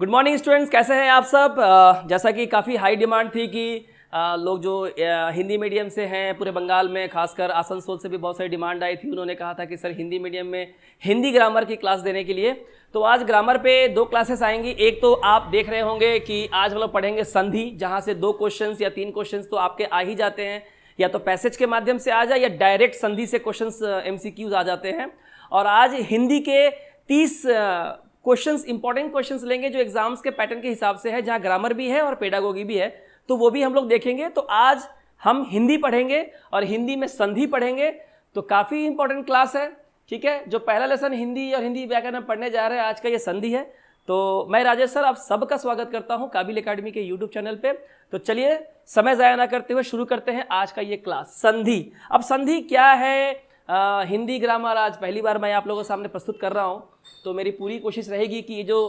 Good morning students, कैसे हैं आप सब। जैसा कि काफ़ी हाई डिमांड थी कि लोग जो हिंदी मीडियम से हैं पूरे बंगाल में, खासकर आसनसोल से भी बहुत सारी डिमांड आई थी। उन्होंने कहा था कि सर हिंदी मीडियम में हिंदी ग्रामर की क्लास देने के लिए, तो आज ग्रामर पे 2 क्लासेस आएंगी। एक तो आप देख रहे होंगे कि आज हम लोग पढ़ेंगे संधि, जहाँ से 2 क्वेश्चंस या 3 क्वेश्चंस तो आपके आ ही जाते हैं, या तो पैसेज के माध्यम से आ जाए या डायरेक्ट संधि से क्वेश्चंस MCQs आ जाते हैं। और आज हिंदी के 30 क्वेश्चंस, इंपॉर्टेंट क्वेश्चंस लेंगे जो एग्जाम्स के पैटर्न के हिसाब से है, जहां ग्रामर भी है और पेडागोगी भी है, तो वो भी हम लोग देखेंगे। तो आज हम हिंदी पढ़ेंगे और हिंदी में संधि पढ़ेंगे, तो काफ़ी इंपॉर्टेंट क्लास है। ठीक है, जो पहला लेसन हिंदी और हिंदी व्याकरण में पढ़ने जा रहे हैं, आज का ये संधि है। तो मैं राजेश सर आप सबका स्वागत करता हूँ काबिल एकेडमी के यूट्यूब चैनल पे। तो चलिए समय ज़ाया ना करते हुए शुरू करते हैं आज का ये क्लास, संधि। अब संधि क्या है, हिंदी ग्रामर आज पहली बार मैं आप लोगों के सामने प्रस्तुत कर रहा हूँ, तो मेरी पूरी कोशिश रहेगी कि ये जो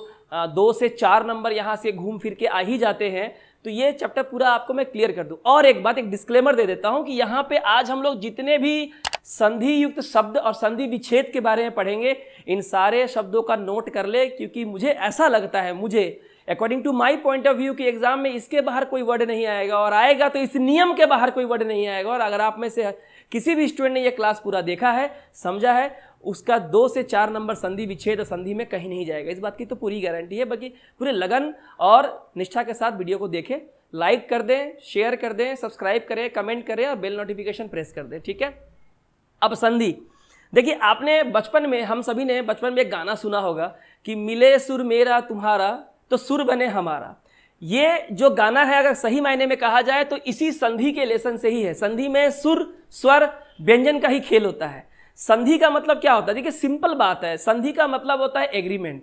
2 से 4 नंबर यहाँ से घूम फिर के आ ही जाते हैं, तो ये चैप्टर पूरा आपको मैं क्लियर कर दूँ। और एक बात, एक डिस्क्लेमर दे देता हूँ कि यहाँ पे आज हम लोग जितने भी संधि युक्त शब्द और संधि विच्छेद के बारे में पढ़ेंगे, इन सारे शब्दों का नोट कर ले, क्योंकि मुझे ऐसा लगता है, मुझे according to my point of view कि एग्जाम में इसके बाहर कोई वर्ड नहीं आएगा, और आएगा तो इस नियम के बाहर कोई वर्ड नहीं आएगा। और अगर आप में से किसी भी स्टूडेंट ने यह क्लास पूरा देखा है, समझा है, उसका 2 से 4 नंबर संधि विच्छेद और संधि में कहीं नहीं जाएगा, इस बात की तो पूरी गारंटी है। बाकी पूरे लगन और निष्ठा के साथ वीडियो को देखें, लाइक कर दें, शेयर कर दें, सब्सक्राइब करें, कमेंट करें और बेल नोटिफिकेशन प्रेस कर दें। ठीक है, अब संधि देखिए, आपने बचपन में, हम सभी ने बचपन में एक गाना सुना होगा कि मिले सुर मेरा तुम्हारा तो सुर बने हमारा। ये जो गाना है, अगर सही मायने में कहा जाए तो इसी संधि के लेसन से ही है। संधि में सुर, स्वर, व्यंजन का ही खेल होता है। संधि का मतलब क्या होता है, देखिए सिंपल बात है, संधि का मतलब होता है एग्रीमेंट।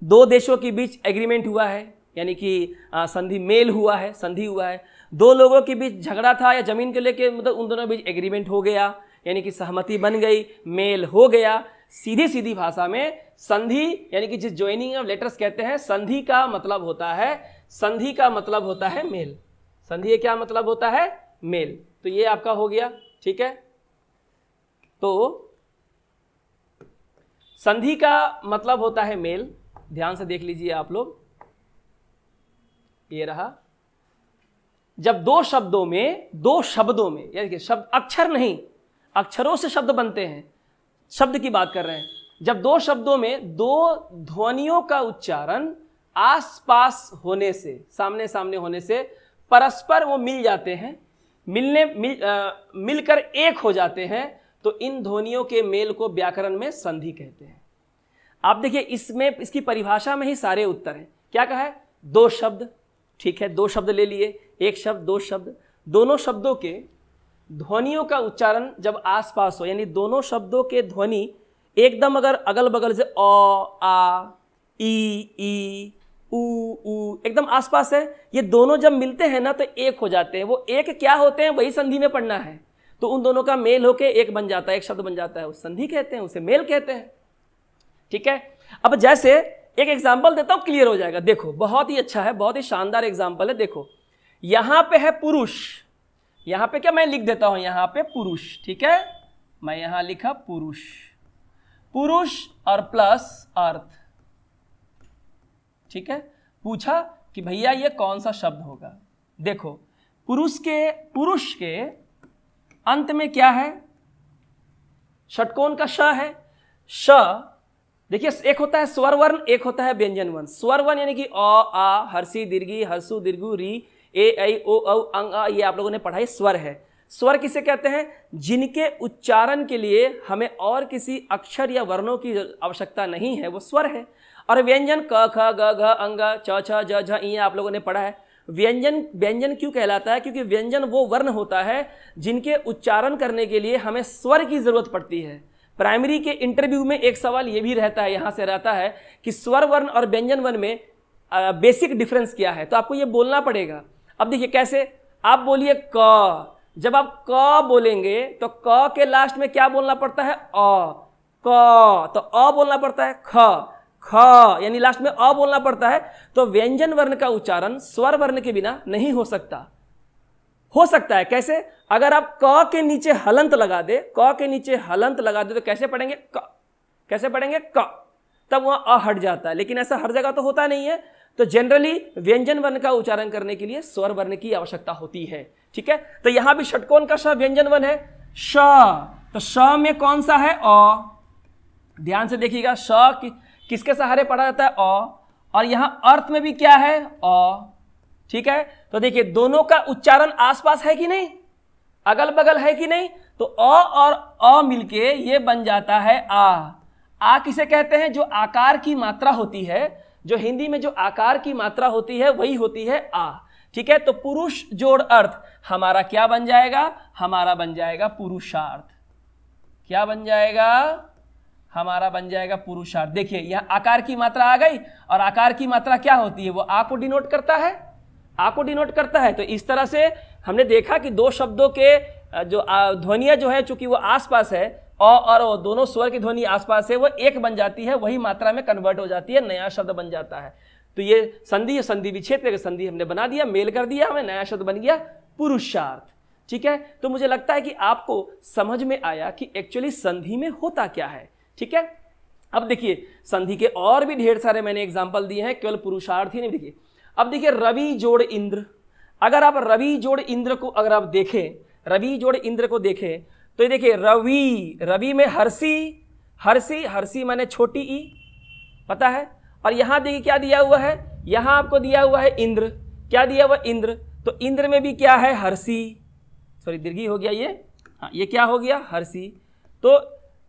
2 देशों के बीच एग्रीमेंट हुआ है, यानी कि संधि मेल हुआ है, संधि हुआ है। 2 लोगों के बीच झगड़ा था या जमीन को लेके, मतलब उन दोनों के बीच एग्रीमेंट हो गया, यानी कि सहमति बन गई, मेल हो गया। सीधी सीधी भाषा में संधि यानी कि जिस ज्वाइनिंग ऑफ लेटर्स कहते हैं, संधि का मतलब होता है, संधि का मतलब होता है मेल। संधि क्या मतलब होता है, मेल। तो ये आपका हो गया। ठीक है, तो संधि का मतलब होता है मेल। ध्यान से देख लीजिए आप लोग, ये रहा। जब 2 शब्दों में यानी शब्द, अक्षर नहीं, अक्षरों से शब्द बनते हैं, शब्द की बात कर रहे हैं। जब 2 शब्दों में 2 ध्वनियों का उच्चारण आसपास होने से, सामने सामने होने से, परस्पर वो मिल जाते हैं, मिलकर एक हो जाते हैं, तो इन ध्वनियों के मेल को व्याकरण में संधि कहते हैं। आप देखिए, इसमें, इसकी परिभाषा में ही सारे उत्तर हैं। क्या कहा है, 2 शब्द। ठीक है, 2 शब्द ले लिए, 1 शब्द, 2 शब्द, दोनों शब्दों के ध्वनियों का उच्चारण जब आसपास हो, यानी दोनों शब्दों के ध्वनि एकदम अगर अगल बगल से अ, आ, ई, ऊ एकदम आसपास है, ये दोनों जब मिलते हैं ना तो एक हो जाते हैं। वो एक क्या होते हैं, वही संधि में पढ़ना है, तो उन दोनों का मेल होके एक बन जाता है, एक शब्द बन जाता है, उस संधि कहते हैं, उसे मेल कहते हैं। ठीक है, अब जैसे एक एग्जाम्पल देता हूं, क्लियर हो जाएगा। देखो, बहुत ही अच्छा है, बहुत ही शानदार एग्जाम्पल है। देखो, यहां पे है पुरुष, यहां पे क्या मैं लिख देता हूं, यहां पे पुरुष। ठीक है, मैं यहां लिखा पुरुष, पुरुष और प्लस अर्थ। ठीक है, पूछा कि भैया ये कौन सा शब्द होगा। देखो, पुरुष के अंत में क्या है, षटकोण का श है। श देखिए, एक होता है स्वर वर्ण, एक होता है व्यंजन वर्ण। स्वर वर्ण यानी कि अ, आ, हर्षी दीर्घी, हर्षु दीर्घु, री, ए, ऐ, ओ, औ, अंग, आ, ये आप लोगों ने पढ़ा है, स्वर है। स्वर किसे कहते हैं, जिनके उच्चारण के लिए हमें और किसी अक्षर या वर्णों की आवश्यकता नहीं है, वो स्वर है। और व्यंजन क, ख, ग, घ, अंग, च, छ, ज, झ, ये आप लोगों ने पढ़ा है। व्यंजन क्यों कहलाता है, क्योंकि व्यंजन वो वर्ण होता है जिनके उच्चारण करने के लिए हमें स्वर की जरूरत पड़ती है। प्राइमरी के इंटरव्यू में एक सवाल ये भी रहता है, यहां से रहता है कि स्वर वर्ण और व्यंजन वर्ण में बेसिक डिफरेंस क्या है, तो आपको ये बोलना पड़ेगा। अब देखिए कैसे, आप बोलिए क, जब आप क बोलेंगे तो क के लास्ट में क्या बोलना पड़ता है, अ, क, तो अ बोलना पड़ता है, ख, ख यानी लास्ट में अ बोलना पड़ता है। तो व्यंजन वर्ण का उच्चारण स्वर वर्ण के बिना नहीं हो सकता। हो सकता है कैसे, अगर आप क के नीचे हलंत लगा दे, क के नीचे हलंत लगा दे तो कैसे पढ़ेंगे, क, कैसे पढ़ेंगे क। तब वहाँ अ हट जाता है, लेकिन ऐसा हर जगह तो होता नहीं है। तो जनरली व्यंजन वर्ण का उच्चारण करने के लिए स्वर वर्ण की आवश्यकता होती है। ठीक है, तो यहां भी षटकोण का श व्यंजन वर्ण है श, तो श में कौन सा है अ, ध्यान से देखिएगा, श किसके सहारे पढ़ा जाता है अ, और यहां अर्थ में भी क्या है अ। ठीक है, तो देखिए दोनों का उच्चारण आसपास है कि नहीं, अगल बगल है कि नहीं, तो अ और अ मिलके ये बन जाता है आ किसे कहते हैं, जो आकार की मात्रा होती है, जो हिंदी में जो आकार की मात्रा होती है वही होती है आ। ठीक है, तो पुरुष जोड़ अर्थ हमारा क्या बन जाएगा, हमारा बन जाएगा पुरुषार्थ। क्या बन जाएगा, हमारा बन जाएगा पुरुषार्थ। देखिए यहां आकार की मात्रा आ गई, और आकार की मात्रा क्या होती है, वो आ को डिनोट करता है, आ को डिनोट करता है। तो इस तरह से हमने देखा कि दो शब्दों के जो ध्वनियां जो है, चूंकि वो आसपास है, अ और ओ दोनों स्वर की ध्वनि आसपास है, वो एक बन जाती है, वही मात्रा में कन्वर्ट हो जाती है, नया शब्द बन जाता है। तो ये संधि विच्छेद करके संधि हमने बना दिया, मेल कर दिया, हमें नया शब्द बन गया पुरुषार्थ। ठीक है, तो मुझे लगता है कि आपको समझ में आया कि एक्चुअली संधि में होता क्या है। ठीक है, अब देखिए संधि के और भी ढेर सारे मैंने एग्जाम्पल दिए हैं, केवल पुरुषार्थ ही नहीं। देखिए अब देखिए रवि जोड़ इंद्र, अगर आप रवि जोड़ इंद्र को अगर आप देखें, रवि जोड़ इंद्र को देखें, तो ये देखिए रवि, रवि में हर्षी, हर्षी हर्षी माने छोटी ई, पता है, और यहां देखिए क्या दिया हुआ है, यहां आपको दिया हुआ है इंद्र, क्या दिया हुआ इंद्र, तो इंद्र में भी क्या है हर्षी, सॉरी दीर्घी हो गया ये, हाँ ये क्या हो गया हर्षी। तो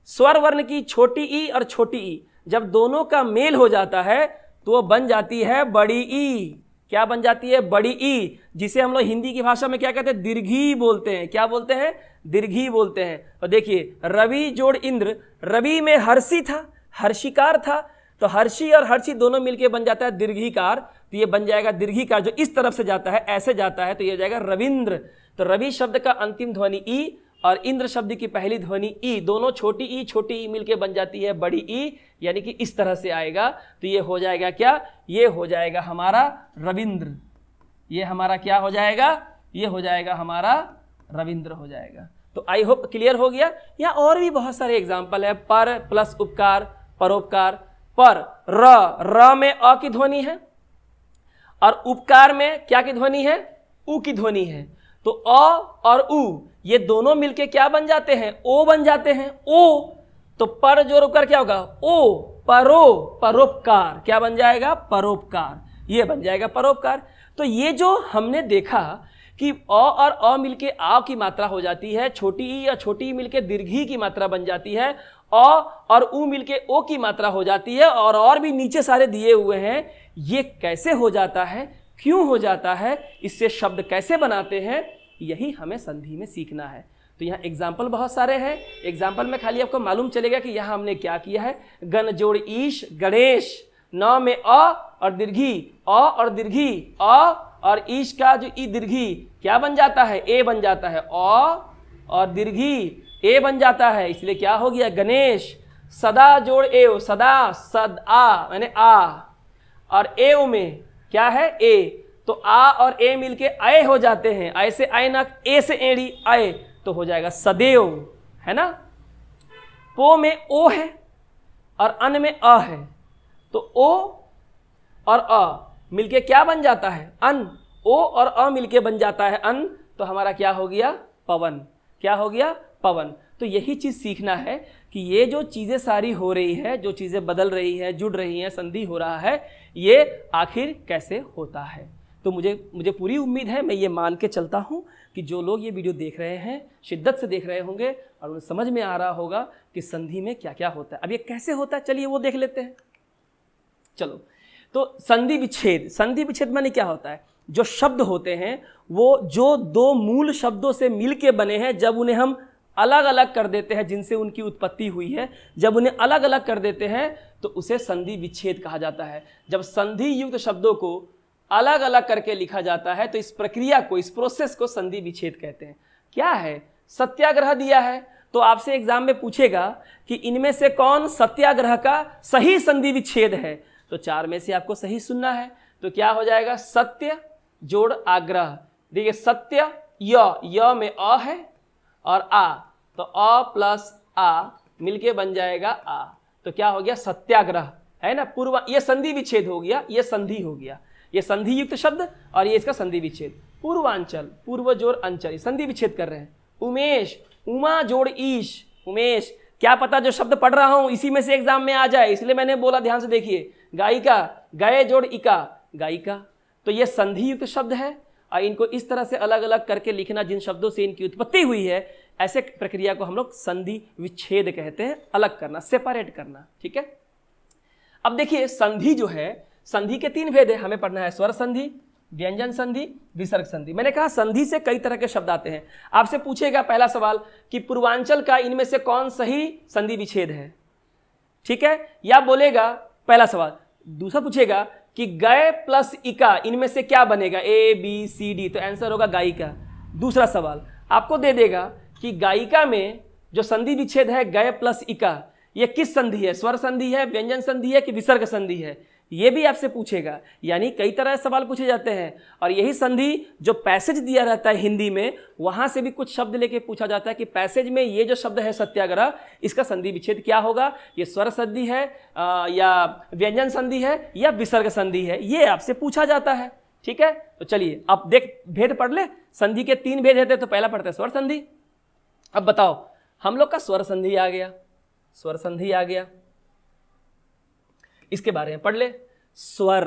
स्वर वर्ण की छोटी ई और छोटी ई जब दोनों का मेल हो जाता है तो वो बन जाती है बड़ी ई। क्या बन जाती है, बड़ी ई, जिसे हम लोग हिंदी की भाषा में क्या कहते हैं, दीर्घी बोलते हैं। क्या बोलते हैं, दीर्घी बोलते हैं। और देखिए रवि जोड़ इंद्र, रवि में हर्षी था, हर्षिकार था, तो हर्षी और हर्षी दोनों मिलके बन जाता है दीर्घिकार, तो ये बन जाएगा दीर्घिकार, जो इस तरफ से जाता है, ऐसे जाता है, तो ये हो जाएगा रविंद्र। तो रवि शब्द का अंतिम ध्वनि ई और इंद्र शब्द की पहली ध्वनि ई, दोनों छोटी ई मिलके बन जाती है बड़ी ई, यानी कि इस तरह से आएगा। तो ये हो जाएगा क्या, ये हो जाएगा हमारा रविंद्र, ये हमारा क्या हो जाएगा, ये हो जाएगा हमारा रविंद्र हो जाएगा। तो आई होप क्लियर हो गया। यहाँ और भी बहुत सारे एग्जाम्पल है, पर प्लस उपकार, परोपकार, पर र में अ की ध्वनि है और उपकार में क्या की ध्वनि है, उ की ध्वनि है। तो अ और उ ये दोनों मिलके क्या बन जाते हैं, ओ बन जाते हैं, ओ। तो पर जोड़ उपकार क्या होगा, ओ, परोपकार, क्या बन जाएगा, परोपकार, ये बन जाएगा परोपकार। तो ये जो हमने देखा कि अ और अ मिलके आ की मात्रा हो जाती है, छोटी ई या छोटी ई मिलके दीर्घी की मात्रा बन जाती है, अ और उ मिलके ओ की मात्रा हो जाती है, और भी नीचे सारे दिए हुए हैं। ये कैसे हो जाता है, क्यों हो जाता है, इससे शब्द कैसे बनाते हैं, यही हमें संधि में सीखना है। तो यहाँ एग्जाम्पल बहुत सारे हैं, एग्जाम्पल में खाली आपको मालूम चलेगा कि यहाँ हमने क्या किया है। गण जोड़ ईश गणेश, न में अ और दीर्घी, अ और दीर्घी, अ और ईश का जो ई दीर्घी क्या बन जाता है, ए बन जाता है, अ और दीर्घी ए बन जाता है, इसलिए क्या हो गया गणेश। सदा जोड़ एव, सदा सद आ मैंने आ, और एव में क्या है ए, तो आ और ए मिलके अय हो जाते हैं, अय से अय ना, ए से एड़ी अय, तो हो जाएगा सदैव, है ना। पो में ओ है और अन में अ है, तो ओ और अ मिलके क्या बन जाता है, अन, ओ और अ मिलके बन जाता है अन, तो हमारा क्या हो गया, पवन। क्या हो गया, पवन। तो यही चीज सीखना है कि ये जो चीजें सारी हो रही है, जो चीजें बदल रही है, जुड़ रही हैं, संधि हो रहा है, ये आखिर कैसे होता है। तो मुझे पूरी उम्मीद है, मैं ये मान के चलता हूँ कि जो लोग ये वीडियो देख रहे हैं शिद्दत से देख रहे होंगे और उन्हें समझ में आ रहा होगा कि संधि में क्या क्या होता है। अब ये कैसे होता है, चलिए वो देख लेते हैं। चलो, तो संधि विच्छेद, संधि विच्छेद माने क्या होता है, जो शब्द होते हैं वो जो दो मूल शब्दों से मिलके बने हैं, जब उन्हें हम अलग अलग कर देते हैं, जिनसे उनकी उत्पत्ति हुई है, जब उन्हें अलग अलग कर देते हैं तो उसे संधि विच्छेद कहा जाता है। जब संधि युक्त शब्दों को अलग अलग करके लिखा जाता है तो इस प्रक्रिया को, इस प्रोसेस को संधि विच्छेद कहते हैं। क्या है, सत्याग्रह दिया है तो आपसे एग्जाम में पूछेगा कि इनमें से कौन सत्याग्रह का सही संधि विच्छेद है, तो चार में से आपको सही सुनना है। तो क्या हो जाएगा, सत्य जोड़ आग्रह। देखिए सत्य, य में अ है और आ, तो अ प्लस आ मिलके बन जाएगा आ, तो क्या हो गया सत्याग्रह, है ना। ये संधि विच्छेद हो गया, ये संधि हो गया, ये संधि युक्त शब्द और ये इसका संधि विच्छेद। पूर्वांचल, पूर्व जोड़ अंचल, संधि विच्छेद कर रहे हैं। उमेश, उमा जोड़ ईश, उमेश, क्या पता जो शब्द पढ़ रहा हूं इसी में से एग्जाम में आ जाए, इसलिए मैंने बोला ध्यान से देखिए। गायिका, गए जोड़ इका, गायिका, तो ये संधि युक्त शब्द है और इनको इस तरह से अलग अलग करके लिखना, जिन शब्दों से इनकी उत्पत्ति हुई है, ऐसे प्रक्रिया को हम लोग संधि विच्छेद कहते हैं, अलग करना, सेपरेट करना, ठीक है। अब देखिए संधि जो है, संधि के 3 भेद है, हमें पढ़ना है स्वर संधि, व्यंजन संधि, विसर्ग संधि। मैंने कहा संधि से कई तरह के शब्द आते हैं। आपसे पूछेगा पहला सवाल कि पूर्वांचल का इनमें से कौन सही संधि विच्छेद है, ठीक है, या बोलेगा पहला सवाल। दूसरा पूछेगा कि गए प्लस इका इनमें से क्या बनेगा, ए बी सी डी, तो आंसर होगा गायिका। दूसरा सवाल आपको दे देगा कि गायिका में जो संधि विच्छेद है गए प्लस इका, ये किस संधि है, स्वर संधि है, व्यंजन संधि है कि विसर्ग संधि है, ये भी आपसे पूछेगा। यानी कई तरह से सवाल पूछे जाते हैं और यही संधि जो पैसेज दिया रहता है हिंदी में, वहां से भी कुछ शब्द लेके पूछा जाता है कि पैसेज में ये जो शब्द है सत्याग्रह, इसका संधि विच्छेद क्या होगा, ये स्वर संधि है या व्यंजन संधि है या विसर्ग संधि है, ये आपसे पूछा जाता है, ठीक है। तो चलिए अब देख भेद पढ़ ले। संधि के 3 भेद रहते, तो पहला पढ़ते हैं स्वर संधि। अब बताओ हम लोग का स्वर संधि आ गया, स्वर संधि आ गया, इसके बारे में पढ़ ले। स्वर,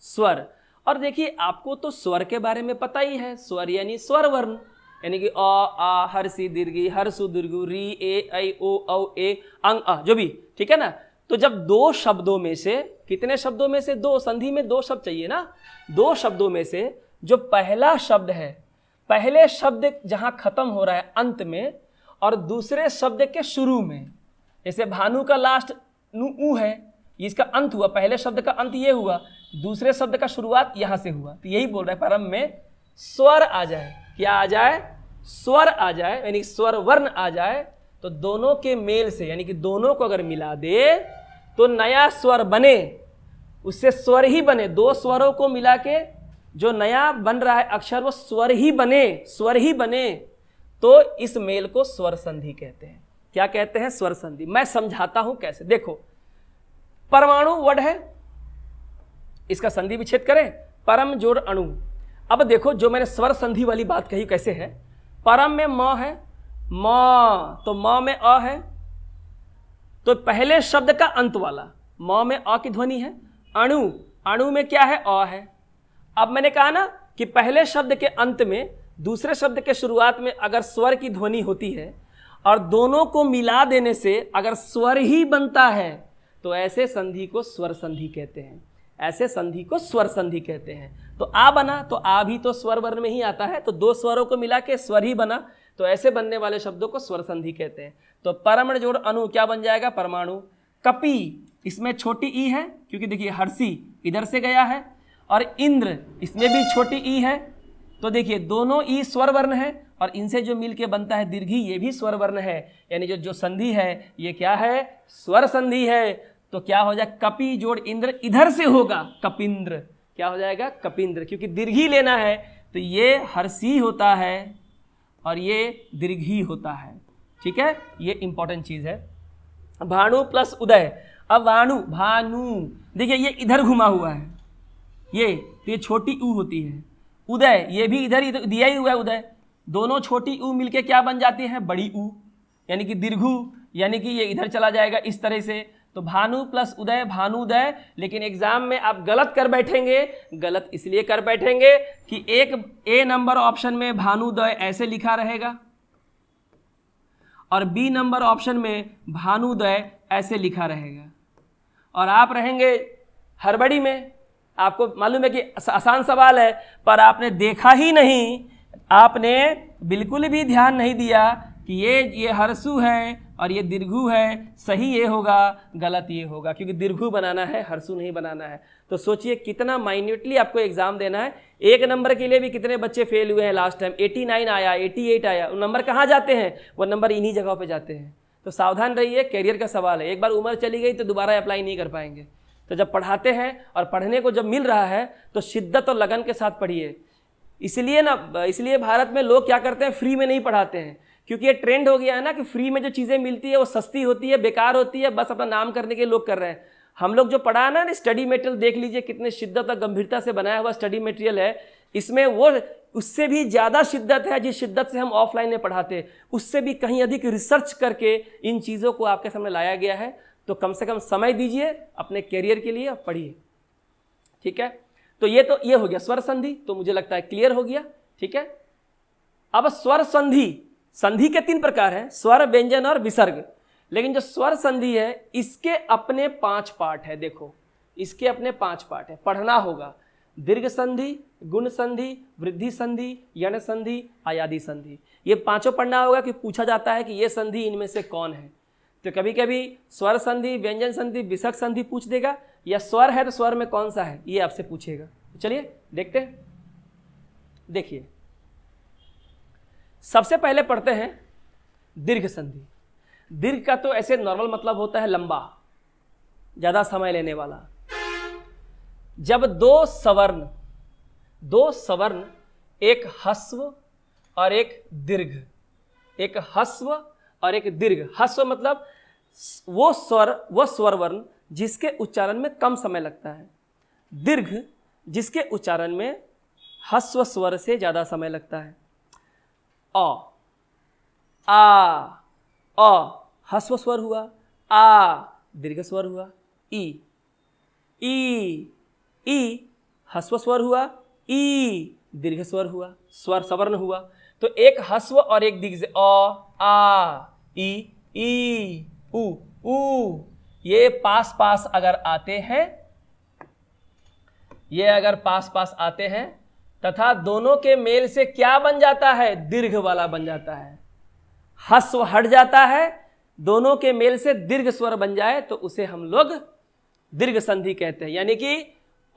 स्वर, और देखिए आपको तो स्वर के बारे में पता ही है। स्वर यानी स्वर वर्ण, यानी कि अ आ हर्षी दीर्घी हर्षु दीर्घु री ए ऐ ओ औ ए अंग अ, जो भी, ठीक है ना। तो जब 2 शब्दों में से, कितने शब्दों में से 2, संधि में 2 शब्द चाहिए ना, 2 शब्दों में से जो पहला शब्द है, पहले शब्द जहां खत्म हो रहा है अंत में और दूसरे शब्द के शुरू में, जैसे भानु का लास्ट ऊ है, इसका अंत हुआ, पहले शब्द का अंत ये हुआ, दूसरे शब्द का शुरुआत यहां से हुआ, तो यही बोल रहा है प्रारंभ में स्वर आ जाए। क्या आ जाए, स्वर आ जाए, यानी स्वर वर्ण आ जाए, तो दोनों के मेल से, यानी कि दोनों को अगर मिला दे तो नया स्वर बने, उससे स्वर ही बने। 2 स्वरों को मिला के जो नया बन रहा है अक्षर, वो स्वर ही बने, स्वर ही बने, तो इस मेल को स्वर संधि कहते हैं। क्या कहते हैं, स्वर संधि। मैं समझाता हूं कैसे, देखो परमाणु वर्ड है, इसका संधि विच्छेद करें, परम जोड़ अणु। अब देखो जो मैंने स्वर संधि वाली बात कही कैसे है, परम में म है, म, तो म में अ है, तो पहले शब्द का अंत वाला, म में अ की ध्वनि है। अणु, अणु में क्या है, अ है। अब मैंने कहा ना कि पहले शब्द के अंत में दूसरे शब्द के शुरुआत में अगर स्वर की ध्वनि होती है और दोनों को मिला देने से अगर स्वर ही बनता है, तो ऐसे संधि को स्वर संधि कहते हैं, ऐसे संधि को स्वर संधि कहते हैं। तो आ बना, तो आ भी तो स्वर वर्ण में ही आता है, तो 2 स्वरों को मिला के स्वर ही बना, तो ऐसे बनने वाले शब्दों को स्वर संधि कहते हैं। तो परम जोड़ अणु क्या बन जाएगा, परमाणु। कपि, इसमें छोटी ई है क्योंकि देखिए हर्षी इधर से गया है, और इंद्र इसमें भी छोटी ई है, तो देखिए दोनों ई स्वर वर्ण है और इनसे जो मिलके बनता है दीर्घी, ये भी स्वर वर्ण है, यानी जो संधि है ये क्या है, स्वर संधि है। तो क्या हो जाए, कपि जोड़ इंद्र, इधर से होगा कपिंद्र, क्या हो जाएगा, कपिंद्र, क्योंकि दीर्घी लेना है तो ये हर्षी होता है और ये दीर्घी होता है, ठीक है, ये इंपॉर्टेंट चीज है। भानु प्लस उदय, अब भानु, भानु देखिए ये इधर घुमा हुआ है, ये तो ये छोटी ऊ होती है। उदय, ये भी इधर दिया ही हुआ है उदय, दोनों छोटी ऊ मिलके क्या बन जाती है, बड़ी ऊ, यानी कि दीर्घु, यानी कि ये इधर चला जाएगा इस तरह से। तो भानु प्लस उदय, भानुदय। लेकिन एग्जाम में आप गलत कर बैठेंगे, गलत इसलिए कर बैठेंगे कि एक ए नंबर ऑप्शन में भानुदय ऐसे लिखा रहेगा और बी नंबर ऑप्शन में भानुदय ऐसे लिखा रहेगा, और आप रहेंगे हड़बड़ी में। आपको मालूम है कि आसान सवाल है, पर आपने देखा ही नहीं, आपने बिल्कुल भी ध्यान नहीं दिया कि ये हर्षु है और ये दीर्घु है, सही ये होगा, गलत ये होगा, क्योंकि दीर्घु बनाना है, हर्षु नहीं बनाना है। तो सोचिए कितना माइन्यूटली आपको एग्जाम देना है। 1 नंबर के लिए भी कितने बच्चे फेल हुए हैं लास्ट टाइम, 89 आया, 88 आया, वो नंबर कहाँ जाते हैं, वो नंबर इन्हीं जगहों पे जाते हैं। तो सावधान रहिए, कैरियर का सवाल है, एक बार उम्र चली गई तो दोबारा अप्लाई नहीं कर पाएंगे। तो जब पढ़ाते हैं और पढ़ने को जब मिल रहा है तो शिद्दत और लगन के साथ पढ़िए। इसलिए भारत में लोग क्या करते हैं, फ्री में नहीं पढ़ाते हैं, क्योंकि ये ट्रेंड हो गया है ना कि फ्री में जो चीज़ें मिलती है वो सस्ती होती है, बेकार होती है, बस अपना नाम करने के लोग कर रहे हैं। हम लोग जो पढ़ा ना स्टडी मटेरियल देख लीजिए, कितने शिद्दत और गंभीरता से बनाया हुआ स्टडी मटेरियल है। इसमें वो उससे भी ज़्यादा शिद्दत है जिस शिद्दत से हम ऑफलाइन में पढ़ाते, उससे भी कहीं अधिक रिसर्च करके इन चीज़ों को आपके सामने लाया गया है। तो कम से कम समय दीजिए अपने कैरियर के लिए, पढ़िए। ठीक है, तो ये हो गया स्वर संधि, तो मुझे लगता है क्लियर हो गया। ठीक है, अब स्वर संधि, संधि के 3 प्रकार हैं, स्वर, व्यंजन और विसर्ग। लेकिन जो स्वर संधि है इसके अपने 5 पार्ट है। देखो, इसके अपने 5 पार्ट है, पढ़ना होगा। दीर्घ संधि, गुण संधि, वृद्धि संधि, यण संधि, आयादी संधि, ये 5 पढ़ना होगा कि पूछा जाता है कि ये संधि इनमें से कौन है। तो कभी कभी स्वर संधि, व्यंजन संधि, विसर्ग संधि पूछ देगा, या स्वर है तो स्वर में कौन सा है ये आपसे पूछेगा। चलिए देखते हैं। देखिए, सबसे पहले पढ़ते हैं दीर्घ संधि। दीर्घ का तो ऐसे नॉर्मल मतलब होता है लंबा, ज्यादा समय लेने वाला। जब दो सवर्ण एक ह्रस्व और एक दीर्घ, एक ह्रस्व और एक दीर्घ, ह्रस्व मतलब वो स्वर वर्ण जिसके उच्चारण में कम समय लगता है, दीर्घ जिसके उच्चारण में ह्रस्व स्वर से ज्यादा समय लगता है। अ ह्रस्व स्वर हुआ, आ दीर्घ स्वर हुआ, ई ह्रस्व स्वर हुआ, ई दीर्घ स्वर हुआ, स्वर सवर्ण हुआ। तो एक ह्रस्व और एक दीर्घ से आ, ई, उ, ये पास पास अगर आते हैं, ये अगर पास पास आते हैं तथा दोनों के मेल से क्या बन जाता है, दीर्घ वाला बन जाता है। ह्रस्व हट जाता है, दोनों के मेल से दीर्घ स्वर बन जाए तो उसे हम लोग दीर्घ संधि कहते हैं। यानी कि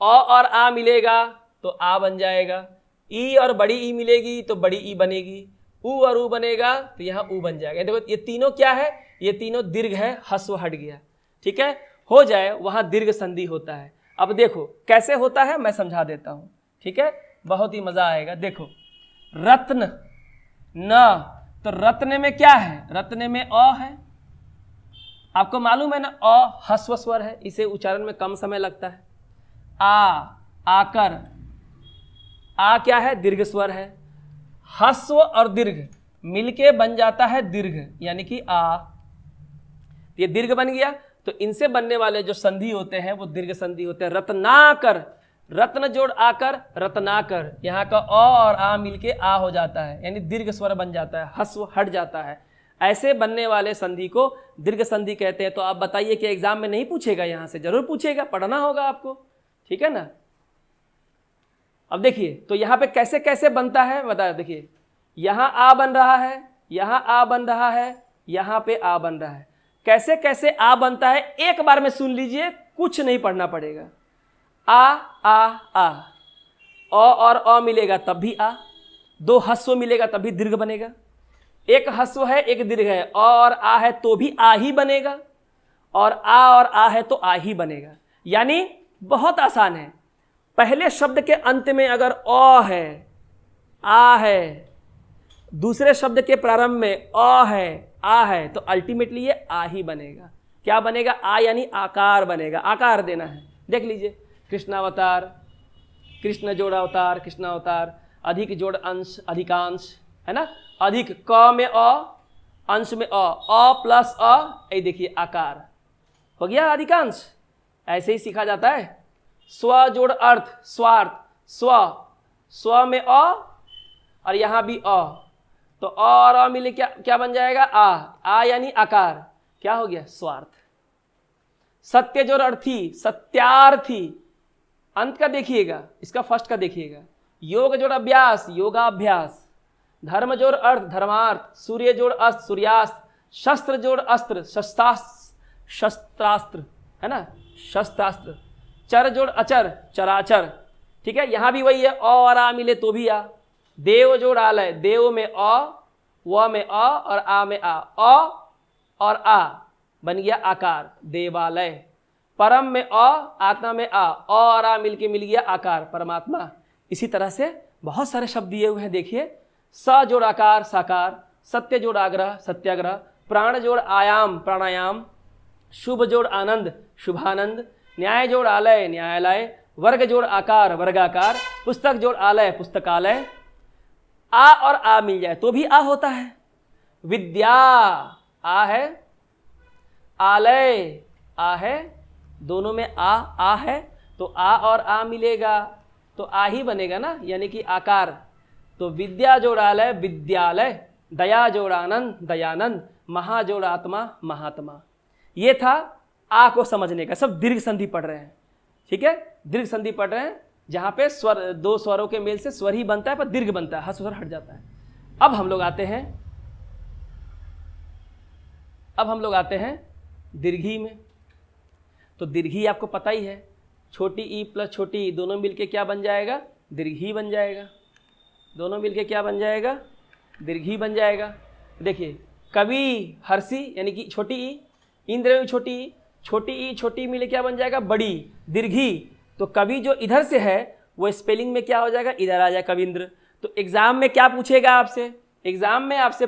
अ और आ मिलेगा तो आ बन जाएगा, ई और बड़ी ई मिलेगी तो बड़ी ई बनेगी, उ और उ बनेगा तो यहाँ उ बन जाएगा। देखो ये तीनों क्या है, ये तीनों दीर्घ है, ह्रस्व हट गया। ठीक है, हो जाए वहां दीर्घ संधि होता है। अब देखो कैसे होता है, मैं समझा देता हूं। ठीक है, बहुत ही मजा आएगा। देखो, रत्न न, तो रत्न में क्या है, रत्न में अ है, आपको मालूम है ना, अ ह्रस्व स्वर है, इसे उच्चारण में कम समय लगता है। आकर, आ क्या है, दीर्घ स्वर है, ह्रस्व और दीर्घ मिलके बन जाता है दीर्घ, यानी कि आ, ये दीर्घ बन गया। तो इनसे बनने वाले जो संधि होते हैं वो दीर्घ संधि होते हैं। रत्नाकर, रत्न जोड़ आकर, रत्नाकर, यहाँ का अ और आ मिलके आ हो जाता है, यानी दीर्घ स्वर बन जाता है, ह्रस्व हट जाता है। ऐसे बनने वाले संधि को दीर्घ संधि कहते हैं। तो आप बताइए कि एग्जाम में नहीं पूछेगा, यहां से जरूर पूछेगा, पढ़ना होगा आपको। ठीक है ना। अब देखिए, तो यहां पे कैसे कैसे बनता है बताया। देखिए, यहां आ बन रहा है, यहां आ बन रहा है, यहां पे आ बन रहा है। कैसे कैसे आ बनता है एक बार में सुन लीजिए, कुछ नहीं पढ़ना पड़ेगा। आ और अ मिलेगा तब भी आ, दो ह्रस्व मिलेगा तब भी दीर्घ बनेगा, एक ह्रस्व है एक दीर्घ है, अ और आ है तो भी आ ही बनेगा, और आ है तो आ ही बनेगा। यानी बहुत आसान है। पहले शब्द के अंत में अगर अ है, आ है, दूसरे शब्द के प्रारंभ में अ है, आ है, तो अल्टीमेटली ये आ ही बनेगा। क्या बनेगा, आ यानी आकार बनेगा, आकार देना है। देख लीजिए, कृष्णावतार, कृष्ण जोड़ अवतार, कृष्णावतार, अधिक जोड़ अंश, अधिकांश, है ना। अधिक क में अ, अंश में अ प्लस अ, ये देखिए आकार हो गया अधिकांश। ऐसे ही सीखा जाता है। स्व जोड़ अर्थ, स्वार्थ, स्व में अ और यहां भी अ, तो अ और अ मिले क्या बन जाएगा, आ यानी आकार, क्या हो गया, स्वार्थ। सत्य जोड़ अर्थी, सत्यार्थी, अंत का देखिएगा, इसका फर्स्ट का देखिएगा। योग जोड़ अभ्यास, योगाभ्यास। धर्म जोड़ अर्थ, धर्मार्थ। सूर्य जोड़ अस्त, सूर्यास्त। शस्त्र जोड़ अस्त्र, शस्त्रास्त्र, है ना, शस्त्रास्त्र। चर जोड़ अचर, चराचर। ठीक है, यहां भी वही है, अ और आ मिले तो भी आ। देव जोड़ आलय, देव में अ, व में अ और आ में आ, अ और आ बन गया आकार, देवालय। परम में अ, आत्मा में आ, और आ मिलके मिल गया आकार, परमात्मा। इसी तरह से बहुत सारे शब्द दिए हुए हैं। देखिए, स जोड़ आकार, साकार। सत्य जोड़ आग्रह, सत्याग्रह। प्राण जोड़ आयाम, प्राणायाम। शुभ जोड़ आनंद, शुभानंद, न्याय जोड़ आलय न्यायालय, वर्ग जोड़ आकार वर्गाकार, पुस्तक जोड़ आलय पुस्तकालय। आ और आ मिल जाए तो भी आ होता है। विद्या आ है, आलय आ है, दोनों में आ है, तो आ और आ मिलेगा तो आ ही बनेगा ना, यानी कि आकार। तो विद्या जोड़ आलय विद्यालय, दया जोड़ आनंद दयानंद, महा जोड़ आत्मा महात्मा। ये था आ को समझने का। सब दीर्घ संधि पढ़ रहे हैं, ठीक है, दीर्घ संधि पढ़ रहे हैं, जहां पे स्वर, दो स्वरों के मेल से स्वर ही बनता है पर दीर्घ बनता है, हस्व स्वर हट जाता है। अब हम लोग आते हैं दीर्घी में। तो दीर्घी आपको पता ही है, छोटी ई प्लस छोटी ई दोनों मिलके क्या बन जाएगा? दीर्घी बन जाएगा। दोनों मिलके क्या बन जाएगा? दीर्घी बन जाएगा। देखिए कवि हर्षी यानी कि छोटी ई, इंद्र छोटी ई, छोटी ई छोटी मिले क्या बन जाएगा? बड़ी दीर्घी। तो कवि जो इधर से है वो स्पेलिंग में क्या हो जाएगा? इधर आ जाएगा कविंद्र। तो एग्जाम में क्या पूछेगा आपसे? एग्जाम में आपसे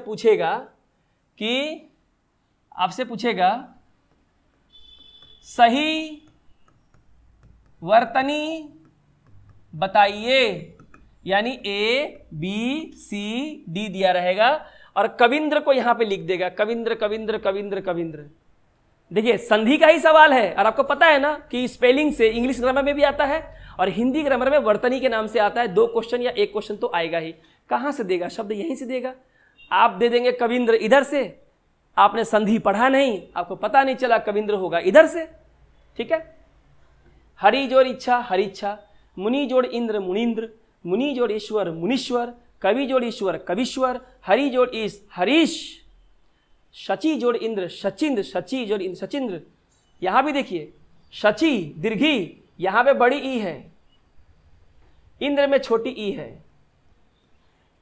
पूछेगा सही वर्तनी बताइए, यानी ए बी सी डी दिया रहेगा और कविंद्र को यहां पे लिख देगा, कविंद्र कविंद्र कविंद्र कविंद्र। देखिए संधि का ही सवाल है और आपको पता है ना कि स्पेलिंग से इंग्लिश ग्रामर में भी आता है और हिंदी ग्रामर में वर्तनी के नाम से आता है। 2 क्वेश्चन या 1 क्वेश्चन तो आएगा ही। कहां से देगा? शब्द यहीं से देगा। आप दे देंगे कविंद्र इधर से, आपने संधि पढ़ा नहीं, आपको पता नहीं चला कविंद्र होगा इधर से, ठीक है। हरि जोड़ इच्छा हरिच्छा, मुनि जोड़ इंद्र मुनीन्द्र, मुनि जोड़ ईश्वर मुनीश्वर, कवि जोड़ ईश्वर कविश्वर, हरि जोड़ ईश हरीश, शची जोड़ इंद्र शचिंद्र, शची जोड़ इंद्र शचिंद्र। यहां भी देखिए शची दीर्घी, यहां पे बड़ी ई है, इंद्र में छोटी ई है।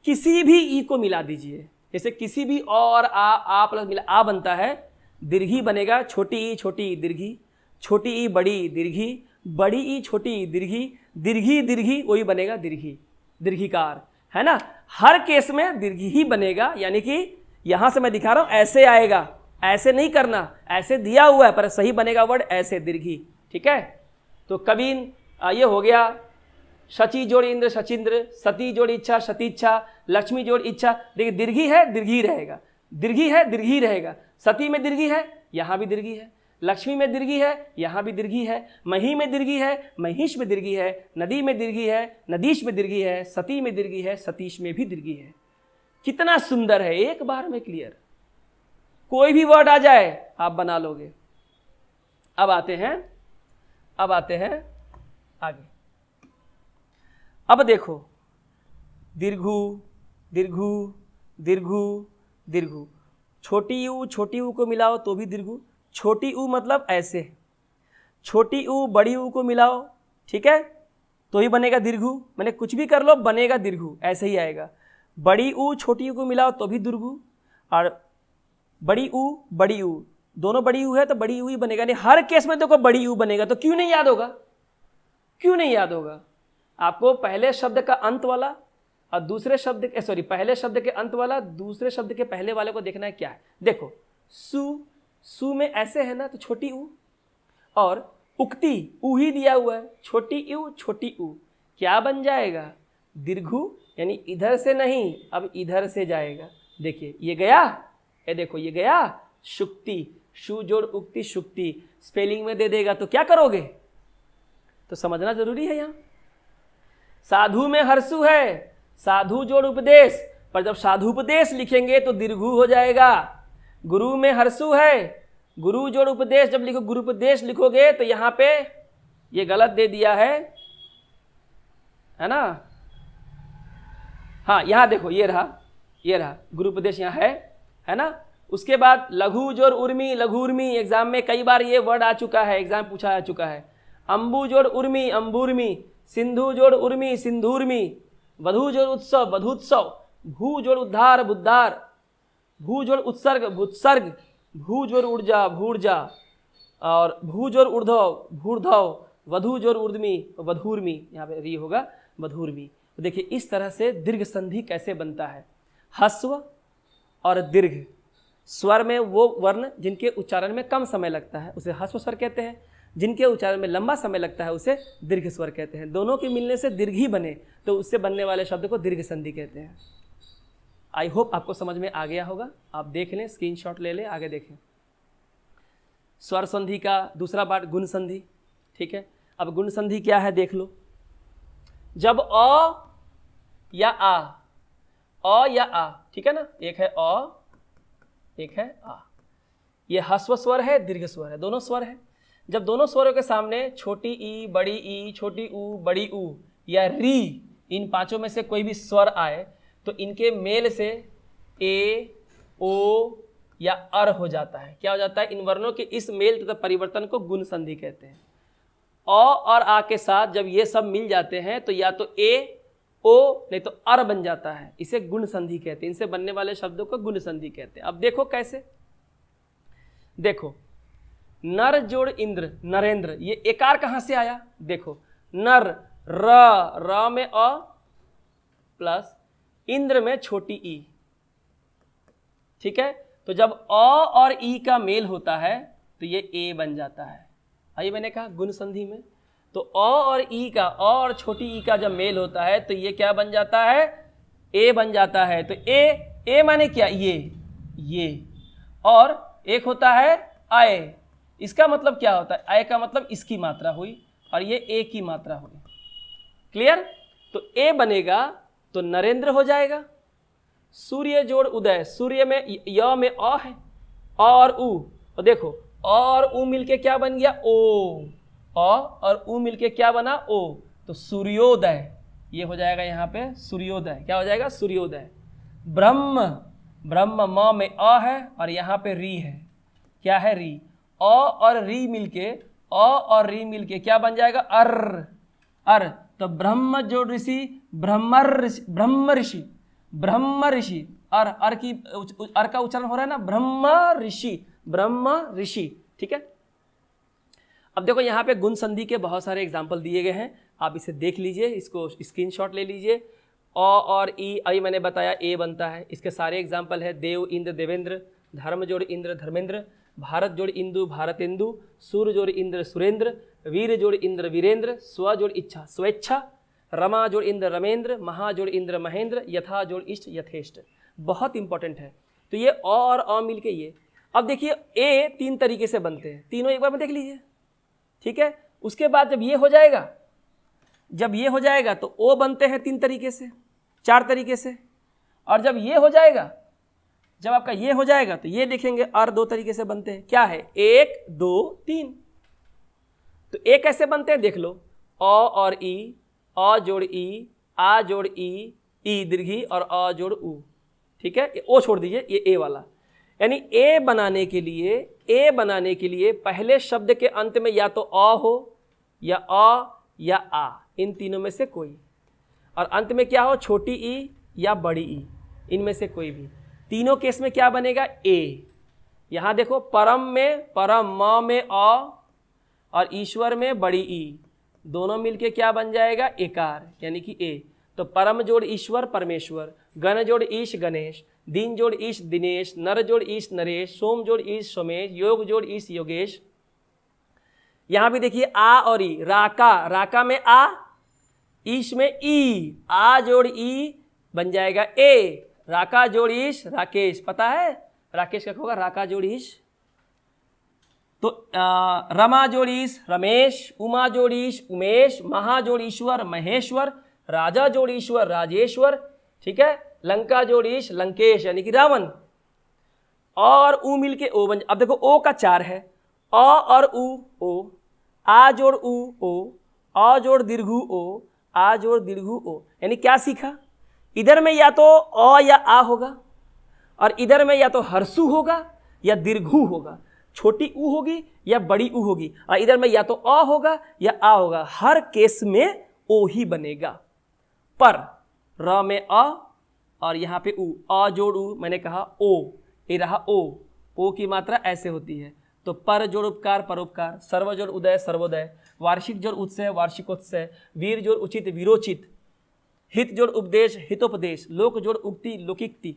किसी भी ई को मिला दीजिए, जैसे किसी भी और आ प्लस मिला आ बनता है, दीर्घी बनेगा। छोटी ई दीर्घी, छोटी ई बड़ी दीर्घी, बड़ी ई छोटी दीर्घी, दीर्घी दीर्घी वही बनेगा दीर्घी, दीर्घिकार, है ना। हर केस में दीर्घी ही बनेगा, यानी कि यहां से मैं दिखा रहा हूं ऐसे आएगा, ऐसे नहीं करना, ऐसे दिया हुआ है पर सही बनेगा वर्ड ऐसे दीर्घी, ठीक है। तो कबीन ये हो गया। शची जोड़ इंद्र शचिंद्र, सती जोड़ इच्छा सतीच्छा, लक्ष्मी जोड़ इच्छा। देखिए दीर्घी है दीर्घी रहेगा, दीर्घी है दीर्घी रहेगा। सती में दीर्घी है, यहां भी दीर्घी है। लक्ष्मी में दीर्घी है, यहां भी दीर्घी है। मही में दीर्घी है, महिष में दीर्घी है। नदी में दीर्घी है, नदीश में दीर्घी है। सती में दीर्घी है, सतीश में भी दीर्घी है। कितना सुंदर है, एक बार में क्लियर। कोई भी वर्ड आ जाए आप बना लोगे। अब आते हैं आगे। अब देखो दीर्घु दीर्घु दीर्घु दीर्घु, छोटी ऊ को मिलाओ तो भी दीर्घु। छोटी ऊ मतलब ऐसे, छोटी ऊ बड़ी ऊ को मिलाओ, ठीक है, तो ही बनेगा दीर्घु। मैंने कुछ भी कर लो बनेगा दीर्घु, ऐसे ही आएगा। बड़ी ऊ छोटी ऊ को मिलाओ तो भी दीर्घु, और बड़ी ऊ दोनों बड़ी ऊ है तो बड़ी ऊ ही बनेगा। नहीं हर केस में देखो बड़ी ऊ बनेगा, तो क्यों नहीं याद होगा? क्यों नहीं याद होगा? आपको पहले शब्द का अंत वाला और दूसरे शब्द पहले शब्द के अंत वाला दूसरे शब्द के पहले वाले को देखना है क्या है। देखो सु में ऐसे है ना, तो छोटी ऊ, और उक्ति ऊ ही दिया हुआ है, छोटी ऊ क्या बन जाएगा? दीर्घु, यानी इधर से नहीं अब इधर से जाएगा। देखिए ये गया, ये देखो ये गया शुक्ति, शु जोड़ उक्ति शुक्ति। स्पेलिंग में दे देगा तो क्या करोगे? तो समझना जरूरी है। यहाँ साधु में हर्षु है, साधु जोड़ उपदेश, पर जब साधुपदेश लिखेंगे तो दीर्घु हो जाएगा। गुरु में हर्षु है, गुरु जोड़ उपदेश, जब लिखो गुरुपदेश लिखोगे तो यहाँ पे ये गलत दे दिया है ना। हाँ यहाँ देखो ये रहा गुरुपदेश यहाँ है ना। उसके बाद लघु जोड़ उर्मी, लघु उर्मी, एग्जाम में कई बार ये वर्ड आ चुका है, एग्जाम पूछा आ चुका है। अंबु जोड़ उर्मी, अंबुर्मी, सिंधु जोड़ उर्मी, सिंधुर्मी, वधु जोड़ उत्सव, वधुत्सव, भू जोड़ उद्धार, बुद्धार, भू जोड़ उत्सर्ग, भूत्सर्ग, भू जोड़ ऊर्जा, भूर्जा, और भू जोड़ ऊर्ध्व, भूर्धव, वधु जोड़ ऊर्ध्मी, वधूर्मी, यहाँ पे री होगा वधूर्मी। तो देखिए इस तरह से दीर्घ संधि कैसे बनता है। हस्व और दीर्घ स्वर में वो वर्ण जिनके उच्चारण में कम समय लगता है उसे हस्व स्वर कहते हैं। जिनके उच्चारण में लंबा समय लगता है उसे दीर्घ स्वर कहते हैं। दोनों के मिलने से दीर्घ ही बने तो उससे बनने वाले शब्द को दीर्घ संधि कहते हैं। आई होप आपको समझ में आ गया होगा। आप देख लें, स्क्रीनशॉट ले लें, आगे देखें। स्वर संधि का दूसरा पार्ट गुण संधि। ठीक है, अब गुण संधि क्या है देख लो। जब अ या आ, ठीक है ना, एक है अ, एक है आ, ये ह्रस्व स्वर है, दीर्घ स्वर है, दोनों स्वर है। जब दोनों स्वरों के सामने छोटी ई, बड़ी ई, छोटी ऊ, बड़ी ऊ या री, इन पांचों में से कोई भी स्वर आए तो इनके मेल से ए, ओ या अर हो जाता है। क्या हो जाता है? इन वर्णों के इस मेल तथा परिवर्तन को गुण संधि कहते हैं। अ और आ के साथ जब ये सब मिल जाते हैं तो या तो ए, ओ नहीं तो अर बन जाता है, इसे गुण संधि कहते हैं। इनसे बनने वाले शब्दों को गुण संधि कहते हैं। अब देखो कैसे, देखो नर जोड़ इंद्र, नरेंद्र, ये एकार कहां से आया? देखो नर, र में अ प्लस इंद्र में छोटी ई। ठीक है, तो जब अ और ई का मेल होता है तो ये ए बन जाता है। आइए, मैंने कहा गुण संधि में तो अ और ई का, अ और छोटी ई का जब मेल होता है तो ये क्या बन जाता है? ए बन जाता है। तो ए माने क्या? ये और एक होता है आय। इसका मतलब क्या होता है? आय का मतलब इसकी मात्रा हुई और ये ए की मात्रा हुई। क्लियर? तो ए बनेगा तो नरेंद्र हो जाएगा। सूर्य जोड़ उदय, सूर्य में य में अ है, अ और उ, तो देखो अ और उ मिलके क्या बन गया? ओ। अ और उ मिलके क्या बना? ओ। तो सूर्योदय, ये हो जाएगा यहाँ पे सूर्योदय। क्या हो जाएगा? सूर्योदय। ब्रह्म, ब्रह्म म में अ है और यहाँ पे री है। क्या है? री। अ और री मिलके क्या बन जाएगा? अर। तो ब्रह्म जो ऋषि, ब्रह्म ऋषि, अर का उच्चारण हो रहा है ना, ब्रह्म ऋषि। ठीक है, अब देखो यहाँ पे गुण संधि के बहुत सारे एग्जाम्पल दिए गए हैं, आप इसे देख लीजिए, इसको स्क्रीनशॉट ले लीजिए। अ और ई, अभी मैंने बताया ए बनता है, इसके सारे एग्जाम्पल है। देव, इंद्र, देवेंद्र, धर्म जोड़ इंद्र, धर्मेंद्र, भारत जोड़ इंदु, भारतेंदु, सूर्य जोड़ इंद्र, सुरेंद्र, वीर जोड़ इंद्र, वीरेंद्र, स्व जोड़ इच्छा, स्वेच्छा, रमा जोड़ इंद्र, रमेंद्र, महा जोड़ इंद्र, महेंद्र, यथा जोड़ इष्ट, यथेष्ट। बहुत इंपॉर्टेंट है। तो ये अ और अ मिलके ये। अब देखिए ए तीन तरीके से बनते हैं, तीनों एक बार में देख लीजिए। ठीक है, उसके बाद जब ये हो जाएगा तो ओ बनते हैं तीन तरीके से, चार तरीके से। और जब ये हो जाएगा, जब आपका ये हो जाएगा तो ये देखेंगे और दो तरीके से बनते हैं। क्या है? 1 2 3। तो ए कैसे बनते हैं देख लो। अ और ई, अ जोड़ ई, आ जोड़ ई दीर्घी और अ जोड़ उ। ठीक है, ये ओ छोड़ दीजिए, ये ए वाला। यानी ए बनाने के लिए पहले शब्द के अंत में या तो अ हो या अ या आ, इन तीनों में से कोई। और अंत में क्या हो? छोटी ई या बड़ी ई, इनमें से कोई भी। तीनों केस में क्या बनेगा? ए। यहां देखो परम म में अ और ईश्वर में बड़ी ई, दोनों मिलके क्या बन जाएगा? एकार, यानी कि ए। तो परम जोड़ ईश्वर, परमेश्वर, गण जोड़ ईश, गणेश, दिन जोड़ ईश, दिनेश, नर जोड़ ईश, नरेश, सोम जोड़ ईश, सोमेश, योग जोड़ ईश, योगेश। यहां भी देखिए आ और ई, राका में आ, ईश में ई, आ जोड़ ई बन जाएगा ए। राका जोड़ ईश, राकेश। पता है राकेश क्या होगा? राका जोड़ ईश। तो रमा जोड़ ईश, रमेश, उमा जोड़ ईश, उमेश, महा जोड़ ईश्वर, महेश्वर, राजा जोड़ ईश्वर, राजेश्वर। ठीक है, लंका जोड़ ईश, लंकेश, यानी कि रावण। और उ मिलके ओ बन। अब देखो ओ का 4 है, अ और उ, ओ, आ जोड़ उ, ओ, अ जोड़ दीर्घु ओ, आ जोड़ दीर्घु ओ। यानी क्या सीखा? इधर में या तो अ या आ होगा और इधर में या तो हर्षु होगा या दीर्घु होगा, छोटी उ होगी या बड़ी उ होगी, और इधर में या तो अ होगा या आ होगा। हर केस में ओ ही बनेगा। पर र में अ और यहाँ पे उ, अ जोड़ उ, मैंने कहा ओ, ये रहा ओ की मात्रा ऐसे होती है। तो पर जोड़ उपकार, परोपकार, सर्व जोड़ उदय, सर्वोदय, वार्षिक जोड़ उत्सव, वार्षिकोत्सव, वीर जोड़ उचित, वीरोचित, हित जोड़ उपदेश, हितोपदेश, लोक जोड़ उक्ति, लोकिक्ति।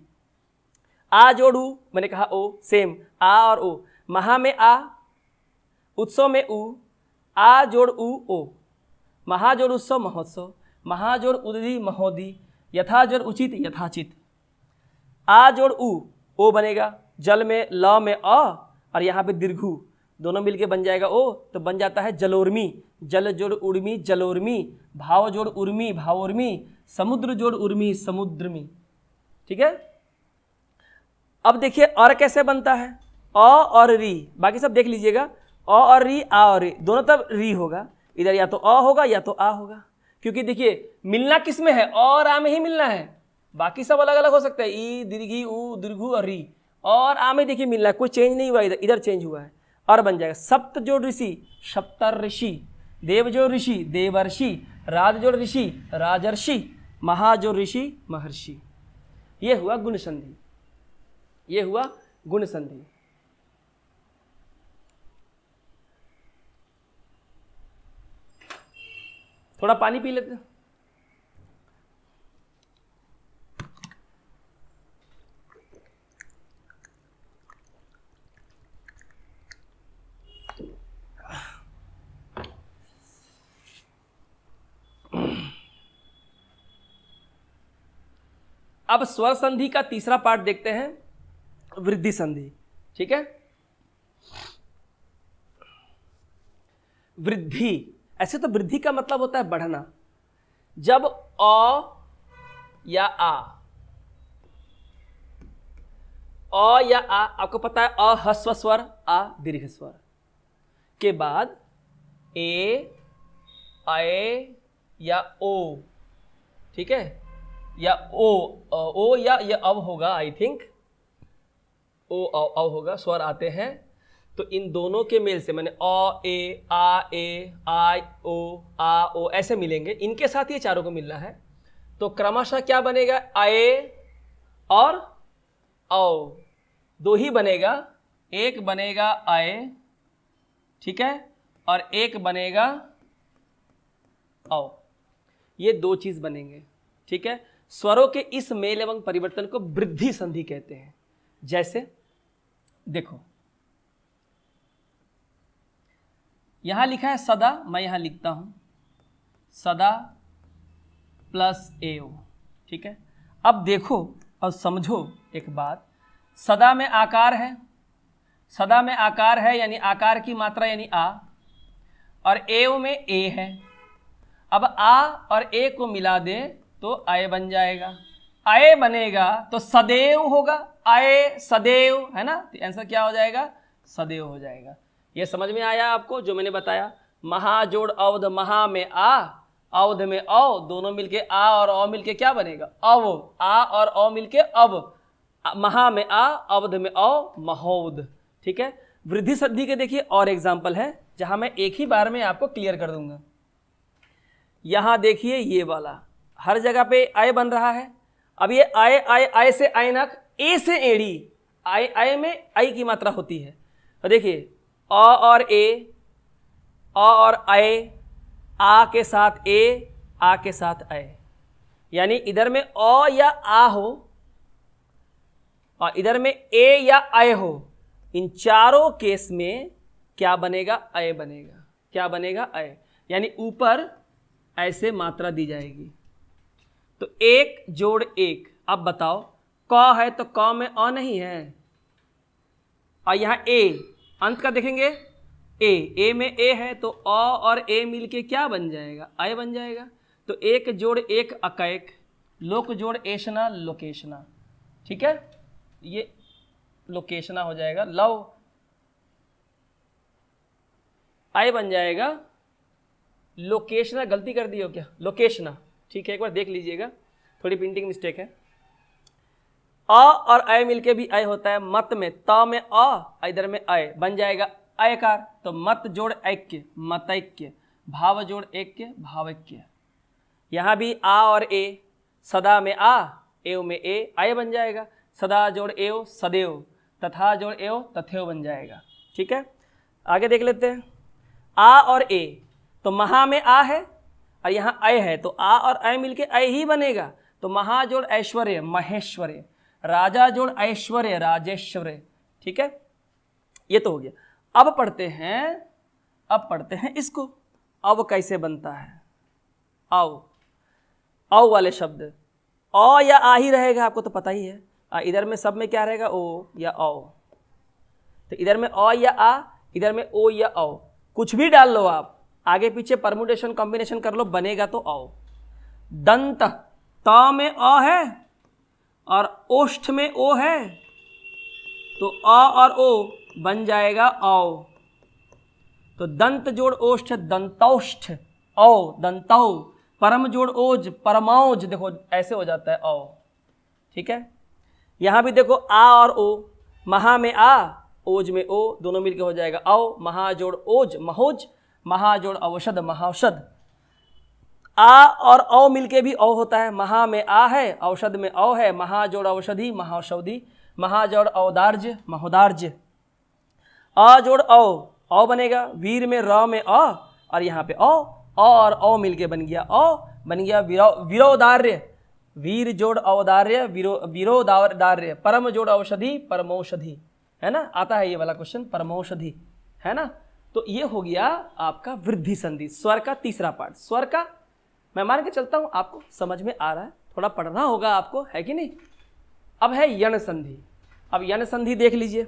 आ जोड़ उ, मैंने कहा ओ, सेम आ और ओ। महा में आ, उत्सव में उ, आ जोड़ उ ओ, महा जोड़ उत्सव महोत्सव, महा जोड़ उदी महोदी, यथा जोड़ उचित यथाचित। आ जोड़ उ ओ बनेगा, जल में ल में अ और यहाँ पे दीर्घु, दोनों मिलके बन जाएगा ओ, तो बन जाता है जलोर्मी, जल जोड़ उर्मी जलोर्मी, भाव जोड़ उर्मी भावोर्मी, समुद्र जोड़ उर्मी समुद्रमी। ठीक है। अब देखिए और कैसे बनता है, अ और री, बाकी सब देख लीजिएगा, अ और री, आ और री, दोनों तरफ री होगा, इधर या तो अ होगा या तो आ होगा, क्योंकि देखिए मिलना किस में है, अ और आ में ही मिलना है, बाकी सब अलग अलग हो सकता है, ई दीर्घी उ दीर्घु और री, और आ में देखिए मिलना है, कोई चेंज नहीं हुआ, इधर इधर चेंज हुआ है, और बन जाएगा सप्त जोड़ ऋषि सप्तर ऋषि, देव जोड़ ऋषि देवर्षि, राज जोड़ ऋषि राजर्षि, महा जोड़ ऋषि महर्षि। ये हुआ गुण संधि, ये हुआ गुण संधि। थोड़ा पानी पी लेते हैं। अब स्वर संधि का तीसरा पार्ट देखते हैं, वृद्धि संधि। ठीक है। वृद्धि, ऐसे तो वृद्धि का मतलब होता है बढ़ना, जब अ या आ, आपको पता है अ ह्रस्व स्वर आ दीर्घ स्वर के बाद ए आए या ओ, ठीक है, या ओ या ये अब होगा, आई थिंक ओ अब होगा, स्वर आते हैं तो इन दोनों के मेल से, मैंने अ ए आई ओ ऐसे मिलेंगे, इनके साथ ये चारों को मिलना है, तो क्रमशः क्या बनेगा, आए और औ, दो ही बनेगा, एक बनेगा आए, ठीक है, और एक बनेगा औ, ये दो चीज बनेंगे। ठीक है। स्वरों के इस मेल एवं परिवर्तन को वृद्धि संधि कहते हैं। जैसे देखो यहां लिखा है सदा, मैं यहां लिखता हूं सदा प्लस एओ। ठीक है। अब देखो और समझो एक बात, सदा में आकार है, सदा में आकार है यानी आकार की मात्रा यानी आ, और एओ में ए है। अब आ और ए को मिला दे तो आए बन जाएगा, आए बनेगा तो सदैव होगा, आए सदैव, है ना, तो आंसर क्या हो जाएगा, सदैव हो जाएगा। ये समझ में आया आपको जो मैंने बताया, महा जोड़ अवध, महा में आ, अवध में औ, दोनों मिलके आ और औ मिलके क्या बनेगा, अव, आ और औ मिलके अब, महा में आ अवध में औ महोद। ठीक है। वृद्धि संधि के देखिए और एग्जाम्पल है जहां मैं एक ही बार में आपको क्लियर कर दूंगा। यहां देखिए ये वाला हर जगह पे आय बन रहा है। अब ये आय आय आय से आयनक, ए से एड़ी, आय आय में आई की मात्रा होती है। तो देखिए अ और ए, अ और आय, आ के साथ ए, आ के साथ आय, यानी इधर में अ या आ हो और इधर में ए या आय हो, इन चारों केस में क्या बनेगा, अय बनेगा। क्या बनेगा, अय, यानी ऊपर ऐसे मात्रा दी जाएगी। तो एक जोड़ एक, अब बताओ क है तो क में अ नहीं है, और यहां ए अंत का देखेंगे, ए में ए है तो अ और ए मिलके क्या बन जाएगा, अय बन जाएगा। तो एक जोड़ एक अकैक, लोक जोड़ एशना लोकेशना। ठीक है, ये लोकेशना हो जाएगा, लव आय बन जाएगा, लोकेशना, गलती कर दी हो क्या, लोकेशना। ठीक है, एक बार देख लीजिएगा, थोड़ी प्रिंटिंग मिस्टेक है। अ और अय मिलके भी अय होता है, मत में त में अ, इधर में अय बन जाएगा अयकार। तो मत जोड़ ऐक्य मतैक्य, भाव जोड़ ऐक्य भावैक्य। यहां भी आ और ए, सदा में आ, एव में ए, अय बन जाएगा, सदा जोड़ एव सदैव, तथा जोड़ एव तथैव बन जाएगा। ठीक है, आगे देख लेते हैं। आ और ए, तो महा में आ है और यहाँ अय है, तो आ और अय मिलके अय ही बनेगा। तो महा जोड़ ऐश्वर्य महेश्वर्य, राजा जोड़ ऐश्वर्य राजेश्वर्य। ठीक है, ये तो हो गया। अब पढ़ते हैं अब पढ़ते हैं इसको। अब कैसे बनता है? आओ, औ वाले शब्द अ या आ ही रहेगा, आपको तो पता ही है। इधर में सब में क्या रहेगा? ओ या औ। तो इधर में अ या आ, इधर में ओ या औ, कुछ भी डाल लो आप, आगे पीछे परमुटेशन कॉम्बिनेशन कर लो, बनेगा तो औ। दंत, त में अ है और ओष्ठ में ओ है, तो अ और ओ बन जाएगा औ। तो दंत जोड़ ओष्ठ दंतौष्ठ, औ दंतौ। परम जोड़ ओज परमौज, देखो ऐसे हो जाता है औ। ठीक है, यहां भी देखो आ और ओ, महा में आ, ओज में ओ, दोनों मिलके हो जाएगा औ। महा जोड़ ओज महोज, महा जोड़ औषध महाौषध। आ और औ मिलके भी औ होता है, महा में आ है, औषध में औ है, महा जोड़ औषधि महाौषधि, महा जोड़ औदार्य महोदार्य। अ जोड़ औ बनेगा, वीर में र में अ और यहाँ पे औ और औ मिलके बन गया औ, बन गया विरोदार्य, वीर जोड़ औदार्य विरोदार्य। परम जोड़ औषधि परमौषधि, है ना, आता है ये वाला क्वेश्चन, परमौषधि, है ना। तो ये हो गया आपका वृद्धि संधि, स्वर का तीसरा पार्ट। स्वर का मैं मान के चलता हूं आपको समझ में आ रहा है, थोड़ा पढ़ना होगा आपको, है कि नहीं। अब है यण संधि। अब यण संधि देख लीजिए,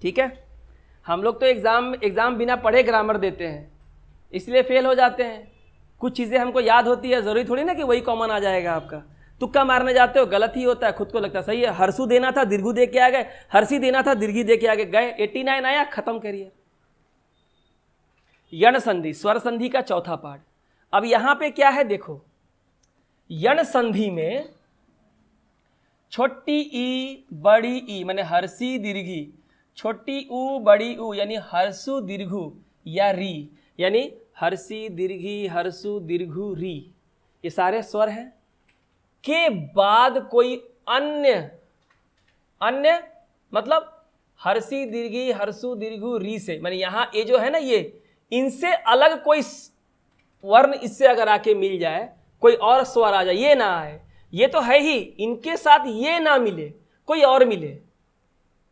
ठीक है। हम लोग तो एग्जाम बिना पढ़े ग्रामर देते हैं, इसलिए फेल हो जाते हैं। कुछ चीज़ें हमको याद होती है, ज़रूरी थोड़ी ना कि वही कॉमन आ जाएगा आपका। तुक्का मारने जाते हो, गलत ही होता है, खुद को लगता है सही है। हर्षु देना था, दीर्घु दे के आ गए, हर्षी देना था, दीर्घी दे के आ गए, 89 आया, खत्म करिए। यण संधि, स्वर संधि का चौथा पार्ट। अब यहां पे क्या है देखो, यण संधि में छोटी ई बड़ी ई माने हर्षी दीर्घी, छोटी ऊ बड़ी ऊ यानी हर्षु दीर्घु या री, यानी हर्षी दीर्घी हर्षु दीर्घु री, ये सारे स्वर हैं। के बाद कोई अन्य मतलब हर्षी दीर्घी हर्षु दीर्घु री से, माने यहां ये जो है ना, ये इनसे अलग कोई वर्ण इससे अगर आके मिल जाए, कोई और स्वर आ जाए, ये ना आए, ये तो है ही, इनके साथ ये ना मिले, कोई और मिले,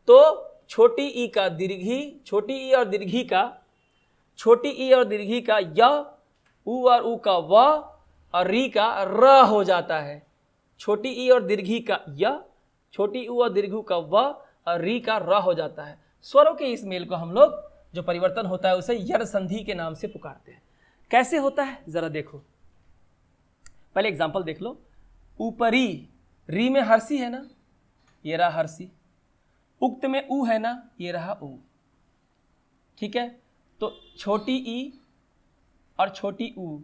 तो छोटी ई का दीर्घी, छोटी ई और दीर्घी का, छोटी ई और दीर्घी का य, ऊ और ऊ का व और री का र हो जाता है। छोटी ई और दीर्घी का य, छोटी ऊ और दीर्घु का व और री का र हो जाता है। स्वरों के इस मेल को हम लोग जो परिवर्तन होता है उसे यण संधि के नाम से पुकारते हैं। कैसे होता है जरा देखो, पहले एग्जांपल देख लो। ऊपरी, री में हर्षी है ना, ये रहा हर्षी। उक्त में ऊ है ना, ये रहा ऊ। ठीक है, तो छोटी ई और छोटी ऊ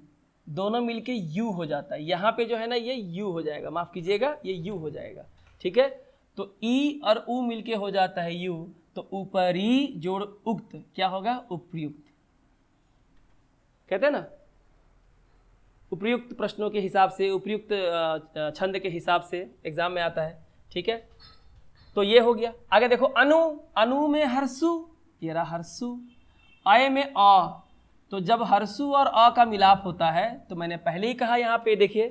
दोनों मिलके यू हो जाता है। यहां पे जो है ना ये यू हो जाएगा, माफ कीजिएगा, ये यू हो जाएगा। ठीक है, तो ई और ऊ मिलके हो जाता है यू, तो ऊपरी जोड़ उक्त क्या होगा? उपयुक्त। कहते हैं ना, उपयुक्त प्रश्नों के हिसाब से, उपयुक्त छंद के हिसाब से एग्जाम में आता है। ठीक है, तो ये हो गया। आगे देखो, अनु, अनु में हर्षु, ये रहा हर्षु। अय में अ, तो जब हर्षु और अ का मिलाप होता है, तो मैंने पहले ही कहा यहाँ पे देखिए,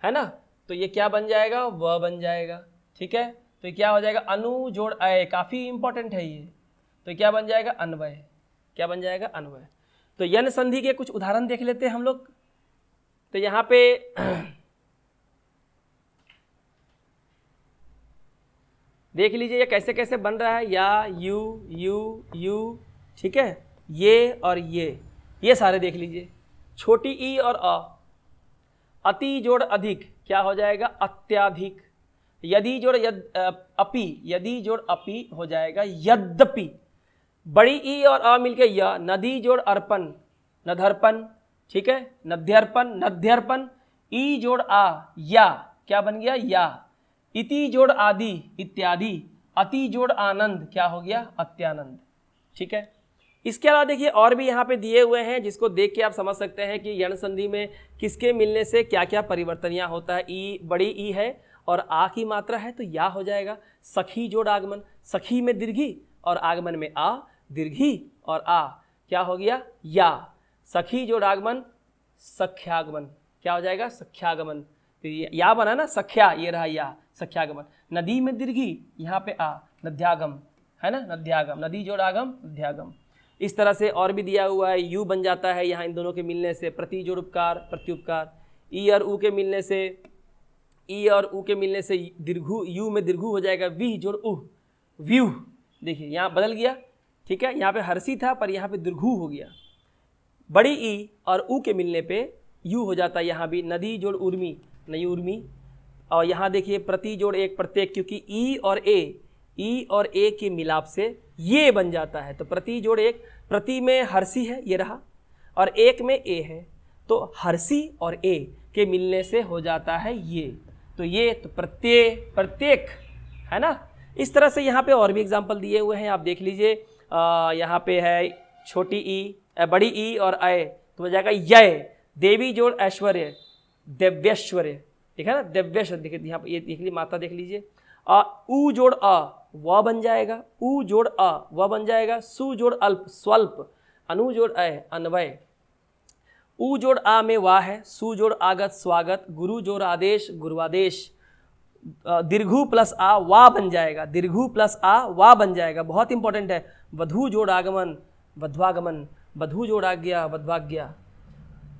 है ना, तो ये क्या बन जाएगा? व बन जाएगा। ठीक है, तो ये क्या हो जाएगा? अनु जोड़ अय, काफी इंपॉर्टेंट है ये। तो क्या बन जाएगा? अन्वय। क्या बन जाएगा? अन्वय। तो यण संधि के कुछ उदाहरण देख लेते हैं हम लोग। तो यहाँ पे देख लीजिए ये कैसे कैसे बन रहा है, या यू यू यू, ठीक है, ये और ये सारे देख लीजिए। छोटी ई और अ, अति जोड़ अधिक क्या हो जाएगा? अत्याधिक। यदि जोड़ अपि, यदि जोड़ अपि हो जाएगा यद्यपि। बड़ी ई और अ मिलके य, नदी जोड़ अर्पण नधर्पण। ठीक है, नद्यर्पण नद्यर्पण। ई जोड़ आ, या क्या बन गया? या। इति जोड़ आदि इत्यादि। अति जोड़ आनंद क्या हो गया? अत्यानंद। ठीक है, इसके अलावा देखिए और भी यहाँ पे दिए हुए हैं, जिसको देख के आप समझ सकते हैं कि यण संधि में किसके मिलने से क्या क्या परिवर्तन यहाँ होता है। ई, बड़ी ई है और आ की मात्रा है तो या हो जाएगा। सखी जोड़ आगमन, सखी में दीर्घी और आगमन में आ, दीर्घी और आ क्या हो गया? या। सखी जोड़ आगमन सख्यागमन क्या हो जाएगा? सख्यागमन। तो या बना ना, सख्या, ये रहा या, सख्यागमन। नदी में दीर्घी, यहाँ पे आ, नद्यागम, है ना, नद्यागम। नदी जोड़ आगम, नद्यागम। इस तरह से और भी दिया हुआ है, यू बन जाता है यहाँ इन दोनों के मिलने से, प्रति जोड़ उपकार प्रत्युपकार। ई और ऊ के मिलने से, ई और ऊ के मिलने से दीर्घु, यू में दीर्घु हो जाएगा वी जोड़ उ, व्यू। देखिए यहाँ बदल गया, ठीक है, यहाँ पे हर्षी था पर यहाँ पे दीर्घु हो गया। बड़ी ई और ऊ के मिलने पे यू हो जाता है यहाँ भी, नदी जोड़ उर्मी, नई उर्मी। और यहाँ देखिए प्रति जोड़ एक प्रत्येक, क्योंकि ई और ए के मिलाप से ये बन जाता है, तो प्रति जोड़ एक, प्रति में हर्षी है ये रहा और एक में ए है, तो हर्षी और ए के मिलने से हो जाता है ये, तो ये तो प्रत्येक है ना। इस तरह से यहाँ पे और भी एग्जाम्पल दिए हुए हैं, आप देख लीजिए। यहाँ पे है छोटी ई, बड़ी ई और अय तो हो जाएगा यय, देवी जोड़ ऐश्वर्य दिव्यश्वर्य, ठीक है ना, दिव्यश्वर्य। देखिए यहाँ पे ये देख लीजिए, मात्रा देख लीजिए। ऊ जोड़ अ व बन जाएगा, ऊ जोड़ अ व बन जाएगा। सु जोड़ अल्प स्वल्प, अनु जोड़ अय अन्वय। ऊ जोड़ आ में वाह है, सु जोड़ आगत स्वागत, गुरु जोड़ आदेश गुरुआदेश। दीर्घु प्लस आ वा बन जाएगा, दीर्घु प्लस आ वा बन जाएगा, बहुत इंपॉर्टेंट है। वधु जोड़ आगमन वध्वागमन, वधु जोड़ आज्ञा वध्वाज्ञा।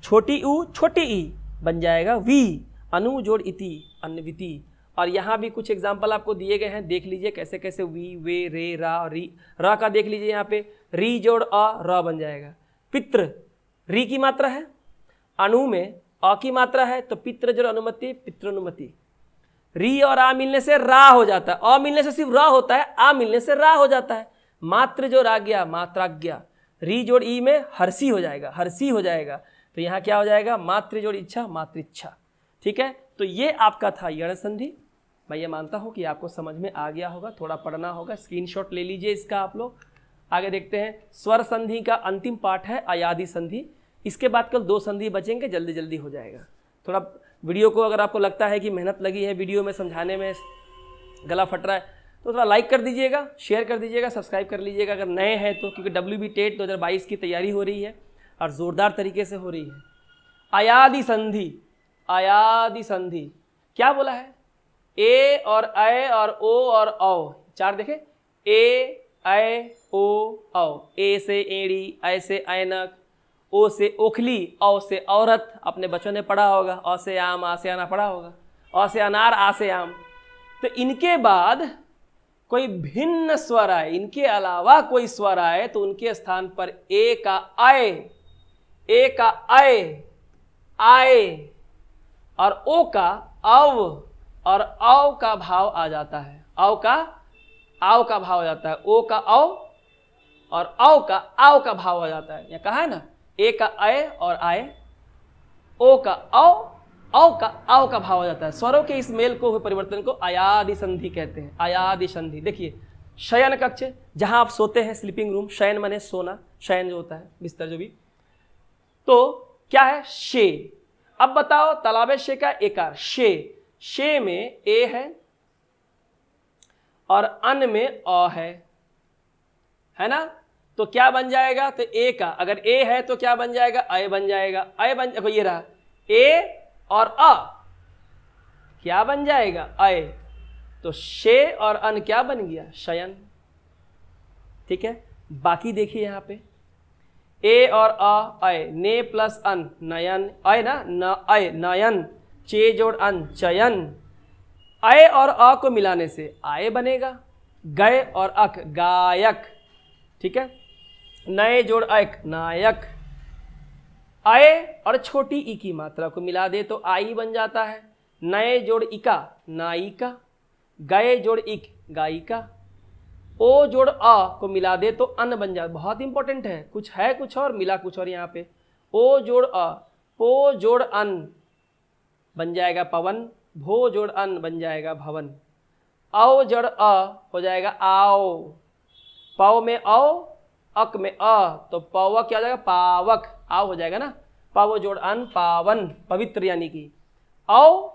छोटी ऊ छोटी ई बन जाएगा वी, अनु जोड़ इति अन्विति। और यहाँ भी कुछ एग्जाम्पल आपको दिए गए हैं, देख लीजिए कैसे कैसे, वी वे रे रा री, रा का देख लीजिए यहाँ पे री जोड़ अ र बन जाएगा। पितृ री की मात्रा है, अणु में अ की मात्रा है, तो पितृ जोड़ अनुमति पितृनुमति। री और आ मिलने से रा हो जाता है, अ मिलने से सिर्फ रा होता है, आ मिलने से रा हो जाता है। मात्र जोड़ आज्ञा मात्राज्ञा, री जोड़ ई में हर्षी हो जाएगा, हर्षी हो जाएगा, तो यहाँ क्या हो जाएगा मातृ जोड़ इच्छा मातृच्छा, ठीक है। तो ये आपका था यण संधि। मैं ये मानता हूँ कि आपको समझ में आ गया होगा, थोड़ा पढ़ना होगा, स्क्रीनशॉट ले लीजिए इसका आप लोग। आगे देखते हैं, स्वर संधि का अंतिम पार्ट है अयादि संधि। इसके बाद कल 2 संधि बचेंगे, जल्दी जल्दी हो जाएगा। थोड़ा वीडियो को अगर आपको लगता है कि मेहनत लगी है वीडियो में समझाने में, गला फट रहा है, तो थोड़ा लाइक कर दीजिएगा, शेयर कर दीजिएगा, सब्सक्राइब कर लीजिएगा अगर नए हैं तो, क्योंकि WB टेट 2022 की तैयारी हो रही है और ज़ोरदार तरीके से हो रही है। अयादि संधि, अयादि संधि क्या बोला है, ए और अय और ओ और औ, 4 देखें, ए अय ओ औ। ए से एड़ी, अय से ऐनक, ओ से ओखली, औ से औरत, अपने बच्चों ने पढ़ा होगा। अ से आम, आ से आना पढ़ा होगा। अ से अनार, आ से आम। तो इनके बाद कोई भिन्न स्वर आए, इनके अलावा कोई स्वर आए तो उनके स्थान पर ए का अय, ए का अय आए, और ओ का अव और औ का भाव आ जाता है, औ का आव का भाव हो जाता है, ओ का औ और औ का आव का भाव हो जाता है। यह कहा है ना, ए का अय और आए, ओ का औ का आव का भाव हो जाता है। स्वरों के इस मेल को हुए परिवर्तन को अयादि संधि कहते हैं, अयादि संधि। देखिए शयन कक्ष, जहां आप सोते हैं, स्लीपिंग रूम, शयन माने सोना, शयन जो होता है बिस्तर जो भी, तो क्या है शे। अब बताओ तालाबे शे का एकार, शे, शे में ए है और अन में अ है ना, तो क्या बन जाएगा, तो ए का अगर ए है तो क्या बन जाएगा, अय बन जाएगा। अय बन, देखो ये रहा ए और अ, क्या बन जाएगा अय, तो शे और अन क्या बन गया, शयन, ठीक है। बाकी देखिए यहाँ पे ए और अ अय, ने प्लस अन नयन, अय ना, न अय नयन, चे जोड़ अन चयन। अय और अ को मिलाने से आय बनेगा, गय और अक गायक, ठीक है। नए जोड़ अक नायक। अय और छोटी ई की मात्रा को मिला दे तो आई बन जाता है। नए जोड़ इका नायिका, गए जोड़ इक गायिका। ओ जोड़ अ को मिला दे तो अन बन जाता, बहुत इंपॉर्टेंट है, कुछ है कुछ और मिला कुछ और। यहाँ पे ओ जोड़ अ, पो जोड़ अन बन जाएगा पवन, भो जोड़ अन बन जाएगा भवन। औ जोड़ अ हो जाएगा आओ, पौ में औ, अक में अ, तो पौवक क्या हो जाएगा पावक, आओ हो जाएगा ना। पावो जोड़ अन पावन, पवित्र यानी कि। औ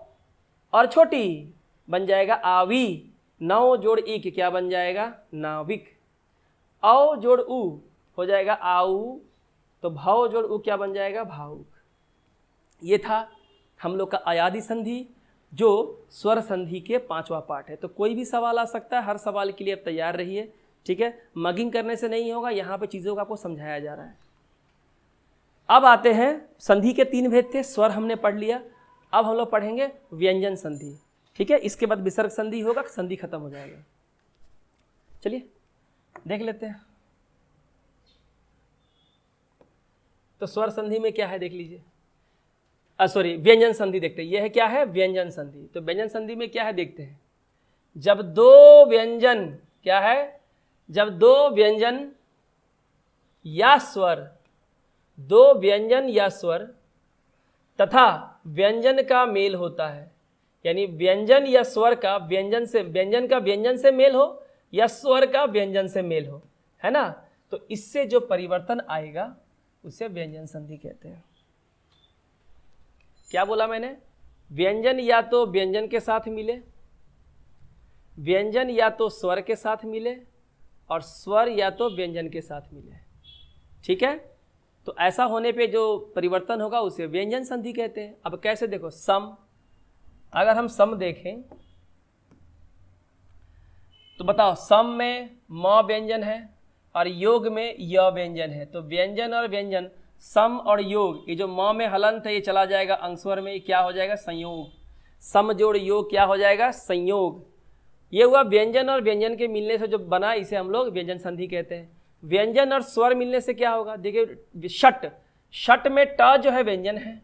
और छोटी बन जाएगा आवी, नौ जोड़ इक क्या बन जाएगा नाविक। औ जोड़ उ हो जाएगा आऊ, तो भाव जोड़ उ क्या बन जाएगा भावुक। ये था हम लोग का अयादि संधि, जो स्वर संधि के 5वां पार्ट है। तो कोई भी सवाल आ सकता है, हर सवाल के लिए आप तैयार रहिए, ठीक है, मगिंग करने से नहीं होगा, यहाँ पे चीज़ों को आपको समझाया जा रहा है। अब आते हैं, संधि के 3 भेद थे, स्वर हमने पढ़ लिया, अब हम लोग पढ़ेंगे व्यंजन संधि। ठीक है, इसके बाद विसर्ग संधि होगा, संधि खत्म हो जाएगा। चलिए देख लेते हैं। तो स्वर संधि में क्या है देख लीजिए, सॉरी व्यंजन संधि देखते हैं। यह है क्या है, व्यंजन संधि। तो व्यंजन संधि में क्या है देखते हैं। जब दो व्यंजन, क्या है, जब दो व्यंजन या स्वर, दो व्यंजन या स्वर तथा व्यंजन का मेल होता है, यानी व्यंजन या स्वर का व्यंजन से, व्यंजन का व्यंजन से मेल हो या स्वर का व्यंजन से मेल हो, है ना, तो इससे जो परिवर्तन आएगा उसे व्यंजन संधि कहते हैं। क्या बोला मैंने, व्यंजन या तो व्यंजन के साथ मिले, व्यंजन या तो स्वर के साथ मिले, और स्वर या तो व्यंजन के साथ मिले। ठीक है, तो ऐसा होने पे जो परिवर्तन होगा उसे व्यंजन संधि कहते हैं। अब कैसे देखो, सम, अगर हम सम देखें तो बताओ, सम में म व्यंजन है और योग में य व्यंजन है, तो व्यंजन और व्यंजन, सम और योग, ये जो म में हलंत है ये चला जाएगा अंशवर में, क्या हो जाएगा, संयोग। सम जोड़ योग क्या हो जाएगा, संयोग। ये हुआ व्यंजन और व्यंजन के मिलने से जो बना, इसे हम लोग व्यंजन संधि कहते हैं। व्यंजन और स्वर मिलने से क्या होगा, देखिए शट, शट में ट जो है व्यंजन है,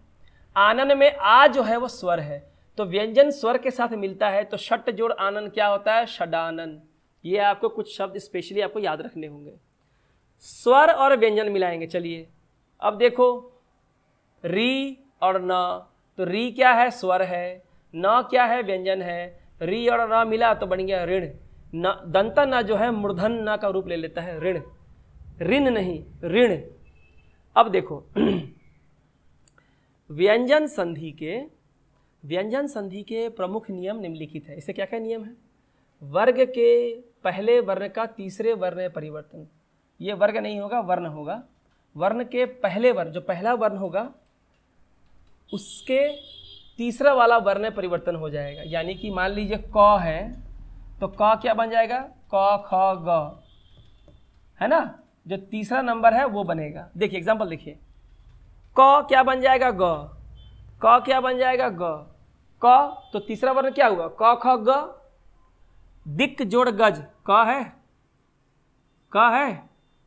आनन में आ जो है वो स्वर है, तो व्यंजन स्वर के साथ मिलता है, तो शट जोड़ आनन क्या होता है, षडानन। ये आपको कुछ शब्द स्पेशली आपको याद रखने होंगे। स्वर और व्यंजन मिलाएंगे। चलिए अब देखो, री और न, तो री क्या है, स्वर है, न क्या है, व्यंजन है, री और न मिला तो बन गया ऋण। न, दंता न जो है मूर्धन न का रूप ले लेता है, ऋण, ऋण नहीं ऋण। अब देखो व्यंजन संधि के प्रमुख नियम निम्नलिखित है। इसे क्या क्या नियम है, वर्ग के पहले वर्ण का तीसरे वर्ण में परिवर्तन, ये वर्ग नहीं होगा, वर्ण होगा, वर्ण के पहले वर्ण, जो पहला वर्ण होगा उसके तीसरा वाला वर्ण में परिवर्तन हो जाएगा। यानी कि मान लीजिए क है, तो क क्या बन जाएगा, क ख ग, है ना, जो तीसरा नंबर है वो बनेगा। देखिए एग्जांपल देखिए, क क्या बन जाएगा, ग, क क्या बन जाएगा, ग, क, तो तीसरा वर्ण क्या हुआ, क ख ग, दिक जोड़ गज, क है,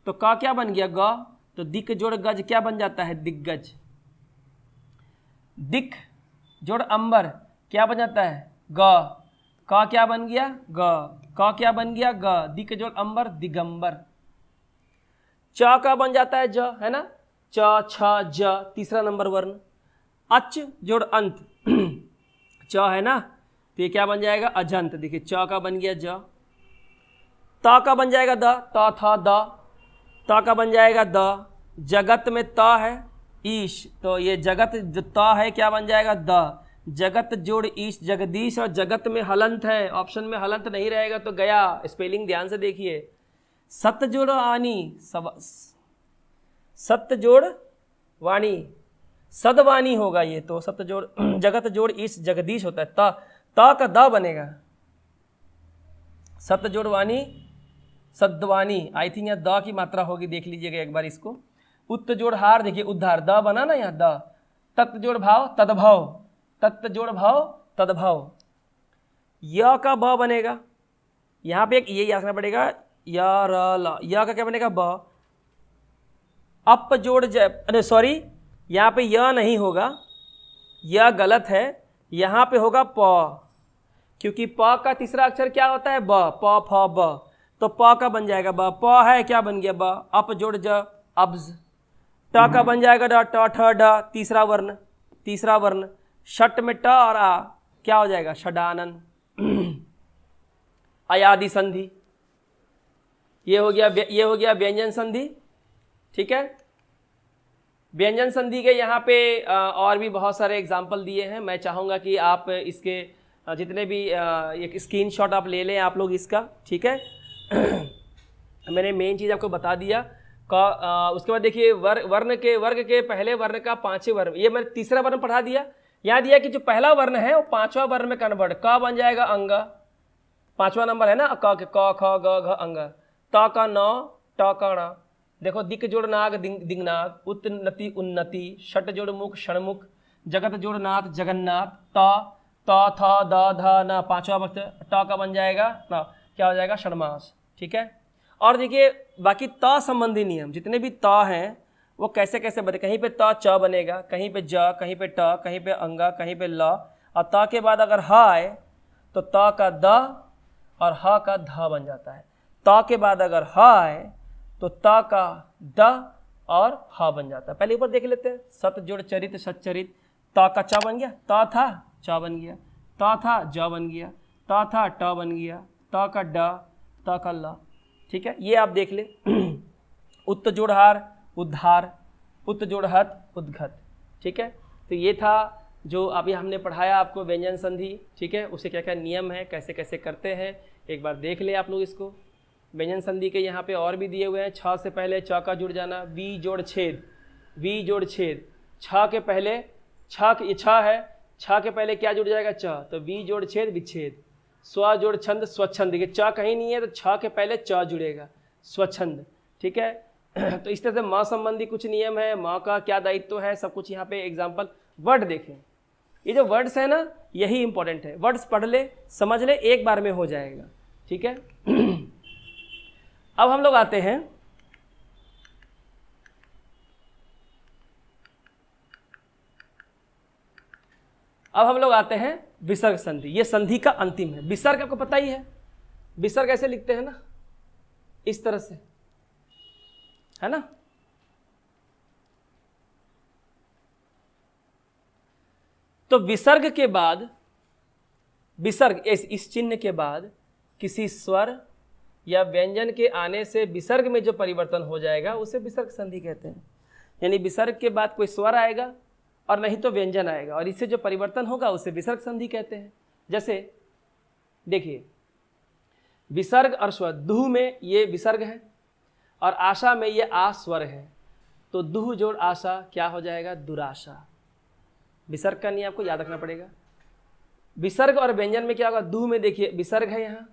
तो क क्या बन गया, ग, तो दिक जोड़ गज क्या बन जाता है, दिग्गज। दिक जोड़ अंबर क्या बन जाता है, ग, क क्या बन गया, ग, क क्या बन गया, ग, दिक जोड़ अंबर दिगंबर। च का बन जाता है ज, है ना, च छ ज, तीसरा नंबर वर्ण। अच जोड़ अंत च है ना, तो ये क्या बन जाएगा, अजंत। देखिए च का बन गया ज, त का बन जाएगा द, त थ द, त का बन जाएगा द, जगत में त है, ईश, तो ये जगत जो त है क्या बन जाएगा, द, जगत जोड़ ईश जगदीश, और जगत में हलंत है, ऑप्शन में हलंत नहीं रहेगा तो गया। स्पेलिंग ध्यान से देखिए, सत जोड़ आनी, सत्य जोड़ वाणी, सदवाणी होगा ये, तो सत्य जोड़ जगत जोड़ ईश जगदीश होता है, त का द बनेगा, सत्य जोड़ वाणी सद्वानी, आई थिंक यहाँ द की मात्रा होगी, देख लीजिएगा एक बार इसको। उत्त जोड़ हार, देखिए उद्धार, द बना ना यहाँ द। तत्व जोड़ भाव तद्भव, तत्व जोड़ भाव तद्भव। य का ब बनेगा, यहाँ पे एक ये याद रखना पड़ेगा, य र ल, य का क्या बनेगा, ब। अप जोड़ अरे सॉरी, यहाँ पे य नहीं होगा, यह गलत है, यहाँ पे होगा प, क्योंकि प का तीसरा अक्षर क्या होता है, ब, प फ ब, तो प का बन जाएगा ब, प है क्या बन गया ब, अप जोड़ ज अब्ज। ट का बन जाएगा ड, ट ठ ड, तीसरा वर्ण। षट में ट और आ क्या हो जाएगा, षडानन। अयादि संधि, ये हो गया व्यंजन संधि। ठीक है, व्यंजन संधि के यहाँ पे और भी बहुत सारे एग्जाम्पल दिए हैं। मैं चाहूँगा कि आप इसके जितने भी एक स्क्रीनशॉट आप ले लें आप लोग इसका। ठीक है, मैंने मेन चीज़ आपको बता दिया। उसके बाद देखिए वर्ग के पहले वर्ण का पांचवें वर्ण, ये मैंने तीसरा वर्ण पढ़ा दिया। यहाँ दिया कि जो पहला वर्ण है वो पांचवा वर्ण में कन्वर्ट, क बन जाएगा अंग, पांचवा नंबर है ना, क ख ग घ अंग। त का न, ट का ण। देखो दिक जोड़ नाग दिंगनाग, उन्नति उन्नति, षट जोड़ मुख षणमुख, जगत जोड़ नाथ जगन्नाथ, त थ द ध न, पांचवा वक्त ट का बन जाएगा न, क्या हो जाएगा षण्मास। ठीक है। और देखिए बाकी त संबंधी नियम जितने भी त हैं वो कैसे कैसे बने, कहीं पे त च बनेगा, कहीं पे ज, कहीं पे ट, कहीं पे अंगा, कहीं पे ल, और त के बाद अगर ह आए तो त का द और ह का ध बन जाता है। त के बाद अगर ह आए तो त का द और ह बन जाता है। पहले ऊपर देख लेते हैं, सत जोड़ चरित सच्चरित, त का च बन गया, त था च बन गया, त था ज बन गया, त था ट बन गया, त का ड, त का ल। ठीक है, ये आप देख ले। उत्त जोड़ हार उद्धार, उत्त जोड़ हत उद्घत। ठीक है, तो ये था जो अभी हमने पढ़ाया आपको व्यंजन संधि। ठीक है, उसे क्या क्या नियम है, कैसे कैसे करते हैं, एक बार देख ले आप लोग इसको। व्यंजन संधि के यहाँ पे और भी दिए हुए हैं। छ से पहले च का जुड़ जाना, वी जोड़ छेद, वी जोड़ छेद, छ के पहले ये छ है, छ के पहले क्या जुड़ जाएगा च, तो वी जोड़ छेद विच्छेद, स्व जोड़ छंद स्वच्छंद। देखिए च कहीं नहीं है तो छ के पहले च जुड़ेगा, स्वच्छंद। ठीक है, तो इस तरह से माँ संबंधी कुछ नियम है, माँ का क्या दायित्व है, सब कुछ यहाँ पे एग्जाम्पल। वर्ड देखें, ये जो वर्ड्स है ना यही इंपॉर्टेंट है, वर्ड्स पढ़ ले समझ ले, एक बार में हो जाएगा। ठीक है। अब हम लोग आते हैं विसर्ग संधि। ये संधि का अंतिम है। विसर्ग आपको पता ही है, विसर्ग ऐसे लिखते हैं ना, इस तरह से, है ना। तो विसर्ग के बाद, विसर्ग इस चिन्ह के बाद किसी स्वर या व्यंजन के आने से विसर्ग में जो परिवर्तन हो जाएगा उसे विसर्ग संधि कहते हैं। यानी विसर्ग के बाद कोई स्वर आएगा और नहीं तो व्यंजन आएगा और इससे जो परिवर्तन होगा उसे विसर्ग संधि कहते हैं। जैसे देखिए, विसर्ग और स्वर, दुह में ये विसर्ग है और आशा में ये आ स्वर है, तो दुह जोड़ आशा क्या हो जाएगा, दुराशा। विसर्ग का नियम आपको याद रखना पड़ेगा। विसर्ग और व्यंजन में क्या होगा, दुह में देखिए विसर्ग है यहाँ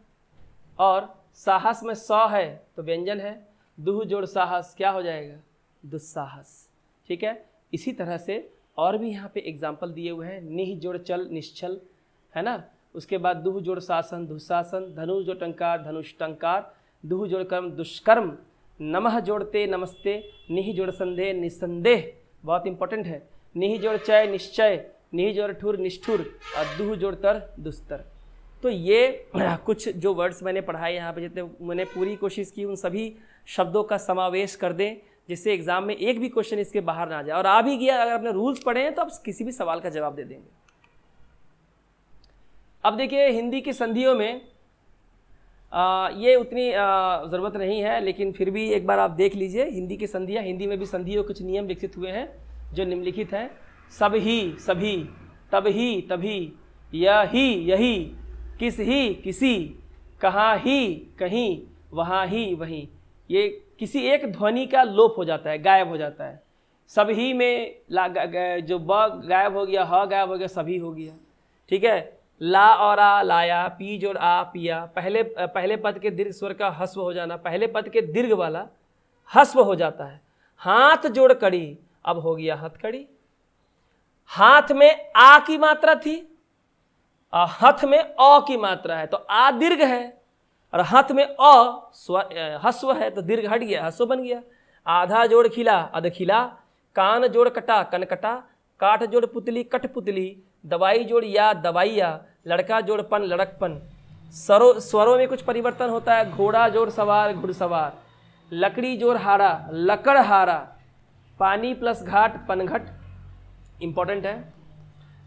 और साहस में स है तो व्यंजन है, दुह जोड़ साहस क्या हो जाएगा, दुस्साहस। ठीक है, इसी तरह से और भी यहाँ पे एग्जाम्पल दिए हुए हैं। निह जोड़ चल निश्चल, है ना। उसके बाद दुह जोड़ शासन दुशासन, धनु जोड़ टंकार धनुष टंकार, दुह जोड़ कर्म दुष्कर्म, नमः जोड़ते नमस्ते, निह जोड़ संदेह निस्संदेह, बहुत इंपॉर्टेंट है। निह जोड़ चय निश्चय, निह जोड़ ठुर निष्ठुर और दुह जोड़ तर दुस्तर। तो ये कुछ जो वर्ड्स मैंने पढ़ाए यहाँ पे, जितने मैंने पूरी कोशिश की उन सभी शब्दों का समावेश कर दें जिससे एग्जाम में एक भी क्वेश्चन इसके बाहर ना आ जाए। और आ भी गया, अगर आपने रूल्स पढ़े हैं तो आप किसी भी सवाल का जवाब दे देंगे। अब देखिए हिंदी की संधियों में ये उतनी ज़रूरत नहीं है, लेकिन फिर भी एक बार आप देख लीजिए हिंदी की संधियाँ। हिंदी में भी संधियों कुछ नियम विकसित हुए हैं जो निम्नलिखित हैं। सब ही सभी, तब ही तभी, यह ही यही, किस ही किसी, कहाँ ही कहीं, वहाँ ही वहीं। ये किसी एक ध्वनि का लोप हो जाता है, गायब हो जाता है। सभी में जो ब गायब हो गया, ह गायब हो गया, सभी हो गया। ठीक है, ला और आ लाया, पी जोड़ आ पिया। पहले पद के दीर्घ स्वर का हस्व हो जाना, पहले पद के दीर्घ वाला हस्व हो जाता है। हाथ जोड़ कड़ी, अब हो गया हथकड़ी। हाथ में आ की मात्रा थी, हथ में अ की मात्रा है, तो आ दीर्घ है और हथ में अ हस्व है तो दीर्घ हट गया, हस्व बन गया। आधा जोड़ खिला, अध खिला। कान जोड़ कटा, कन कटा। काठ जोड़ पुतली, कठ पुतली। दवाई जोड़ या, दवाइया। लड़का जोड़ पन, लड़कपन। स्वरों में कुछ परिवर्तन होता है। घोड़ा जोड़ सवार, घुड़सवार। लकड़ी जोड़ हारा, लकड़हारा। पानी प्लस घाट, पनघट, इंपॉर्टेंट है।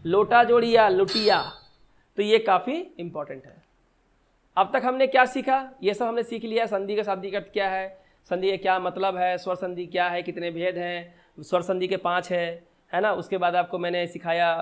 लोटा जोड़िया, लुटिया, तो ये काफ़ी इंपॉर्टेंट है। अब तक हमने क्या सीखा, ये सब हमने सीख लिया। संधि का शाब्दिक अर्थ क्या है, संधि का क्या मतलब है, स्वर संधि क्या है, कितने भेद हैं, स्वर संधि के 5 है ना। उसके बाद आपको मैंने सिखाया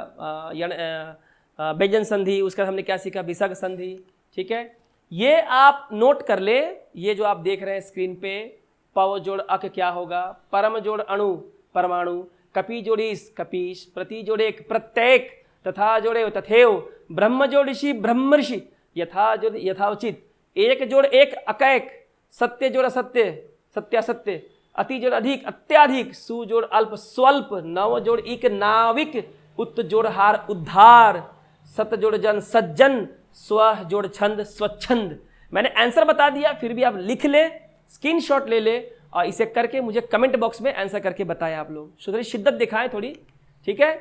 व्यंजन संधि, उसका हमने क्या सीखा, विसर्ग संधि। ठीक है, ये आप नोट कर ले। ये जो आप देख रहे हैं स्क्रीन पे, पव जोड़ अक क्या होगा, परम जोड़ अणु, परमाणु। कपि जोड़ीस, कपीश। प्रति जोड़े प्रत्येक, तथा जोड़े तथेव। ब्रह्म जोड़ ऋषि, ब्रह्म ऋषि। यथा जोड़ यथाउचित। एक जोड़ एक, अकैक। सत्य जोड़ असत्य, सत्यासत्य, अति जोड़ अधिक, अत्याधिक, सु जोड़ अल्प, स्वल्प, नव जोड़ इक, नाविक, उत्त जोड़ हार, उद्धार, सत जोड़ जन, सज्जन, स्व जोड़ छंद, स्वच्छंद। मैंने आंसर बता दिया, फिर भी आप लिख ले, स्क्रीनशॉट ले ले और इसे करके मुझे कमेंट बॉक्स में आंसर करके बताएं आप लोग। थोड़ी शिद्दत दिखाएं थोड़ी, ठीक है।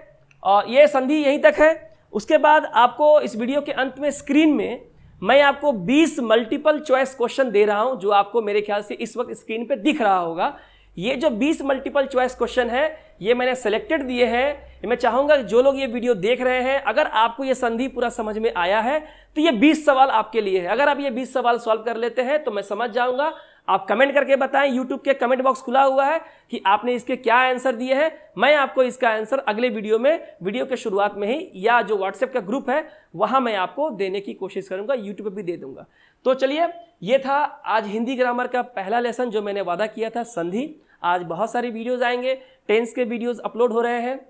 और ये संधि यहीं तक है। उसके बाद आपको इस वीडियो के अंत में स्क्रीन में मैं आपको 20 मल्टीपल चॉइस क्वेश्चन दे रहा हूं, जो आपको मेरे ख्याल से इस वक्त स्क्रीन पे दिख रहा होगा। ये जो 20 मल्टीपल चॉइस क्वेश्चन है, ये मैंने सेलेक्टेड दिए हैं। मैं चाहूंगा जो लोग ये वीडियो देख रहे हैं, अगर आपको ये संधि पूरा समझ में आया है तो ये 20 सवाल आपके लिए है। अगर आप ये 20 सवाल सॉल्व कर लेते हैं तो मैं समझ जाऊंगा। आप कमेंट करके बताएं, यूट्यूब के कमेंट बॉक्स खुला हुआ है कि आपने इसके क्या आंसर दिए हैं। मैं आपको इसका आंसर अगले वीडियो में, वीडियो के शुरुआत में ही, या जो व्हाट्सएप का ग्रुप है वहां मैं आपको देने की कोशिश करूंगा, यूट्यूब पे भी दे दूंगा। तो चलिए, ये था आज हिंदी ग्रामर का पहला लेसन जो मैंने वादा किया था, संधि। आज बहुत सारी वीडियोज आएंगे, टेंस के वीडियोज अपलोड हो रहे हैं,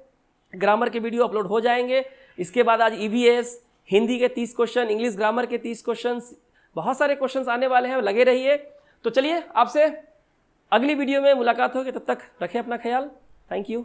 ग्रामर के वीडियो अपलोड हो जाएंगे। इसके बाद आज ईवीएस, हिंदी के 30 क्वेश्चन, इंग्लिश ग्रामर के 30 क्वेश्चन, बहुत सारे क्वेश्चन आने वाले हैं, लगे रहिए। तो चलिए, आपसे अगली वीडियो में मुलाकात होगी, तब तक रखें अपना ख्याल। Thank you.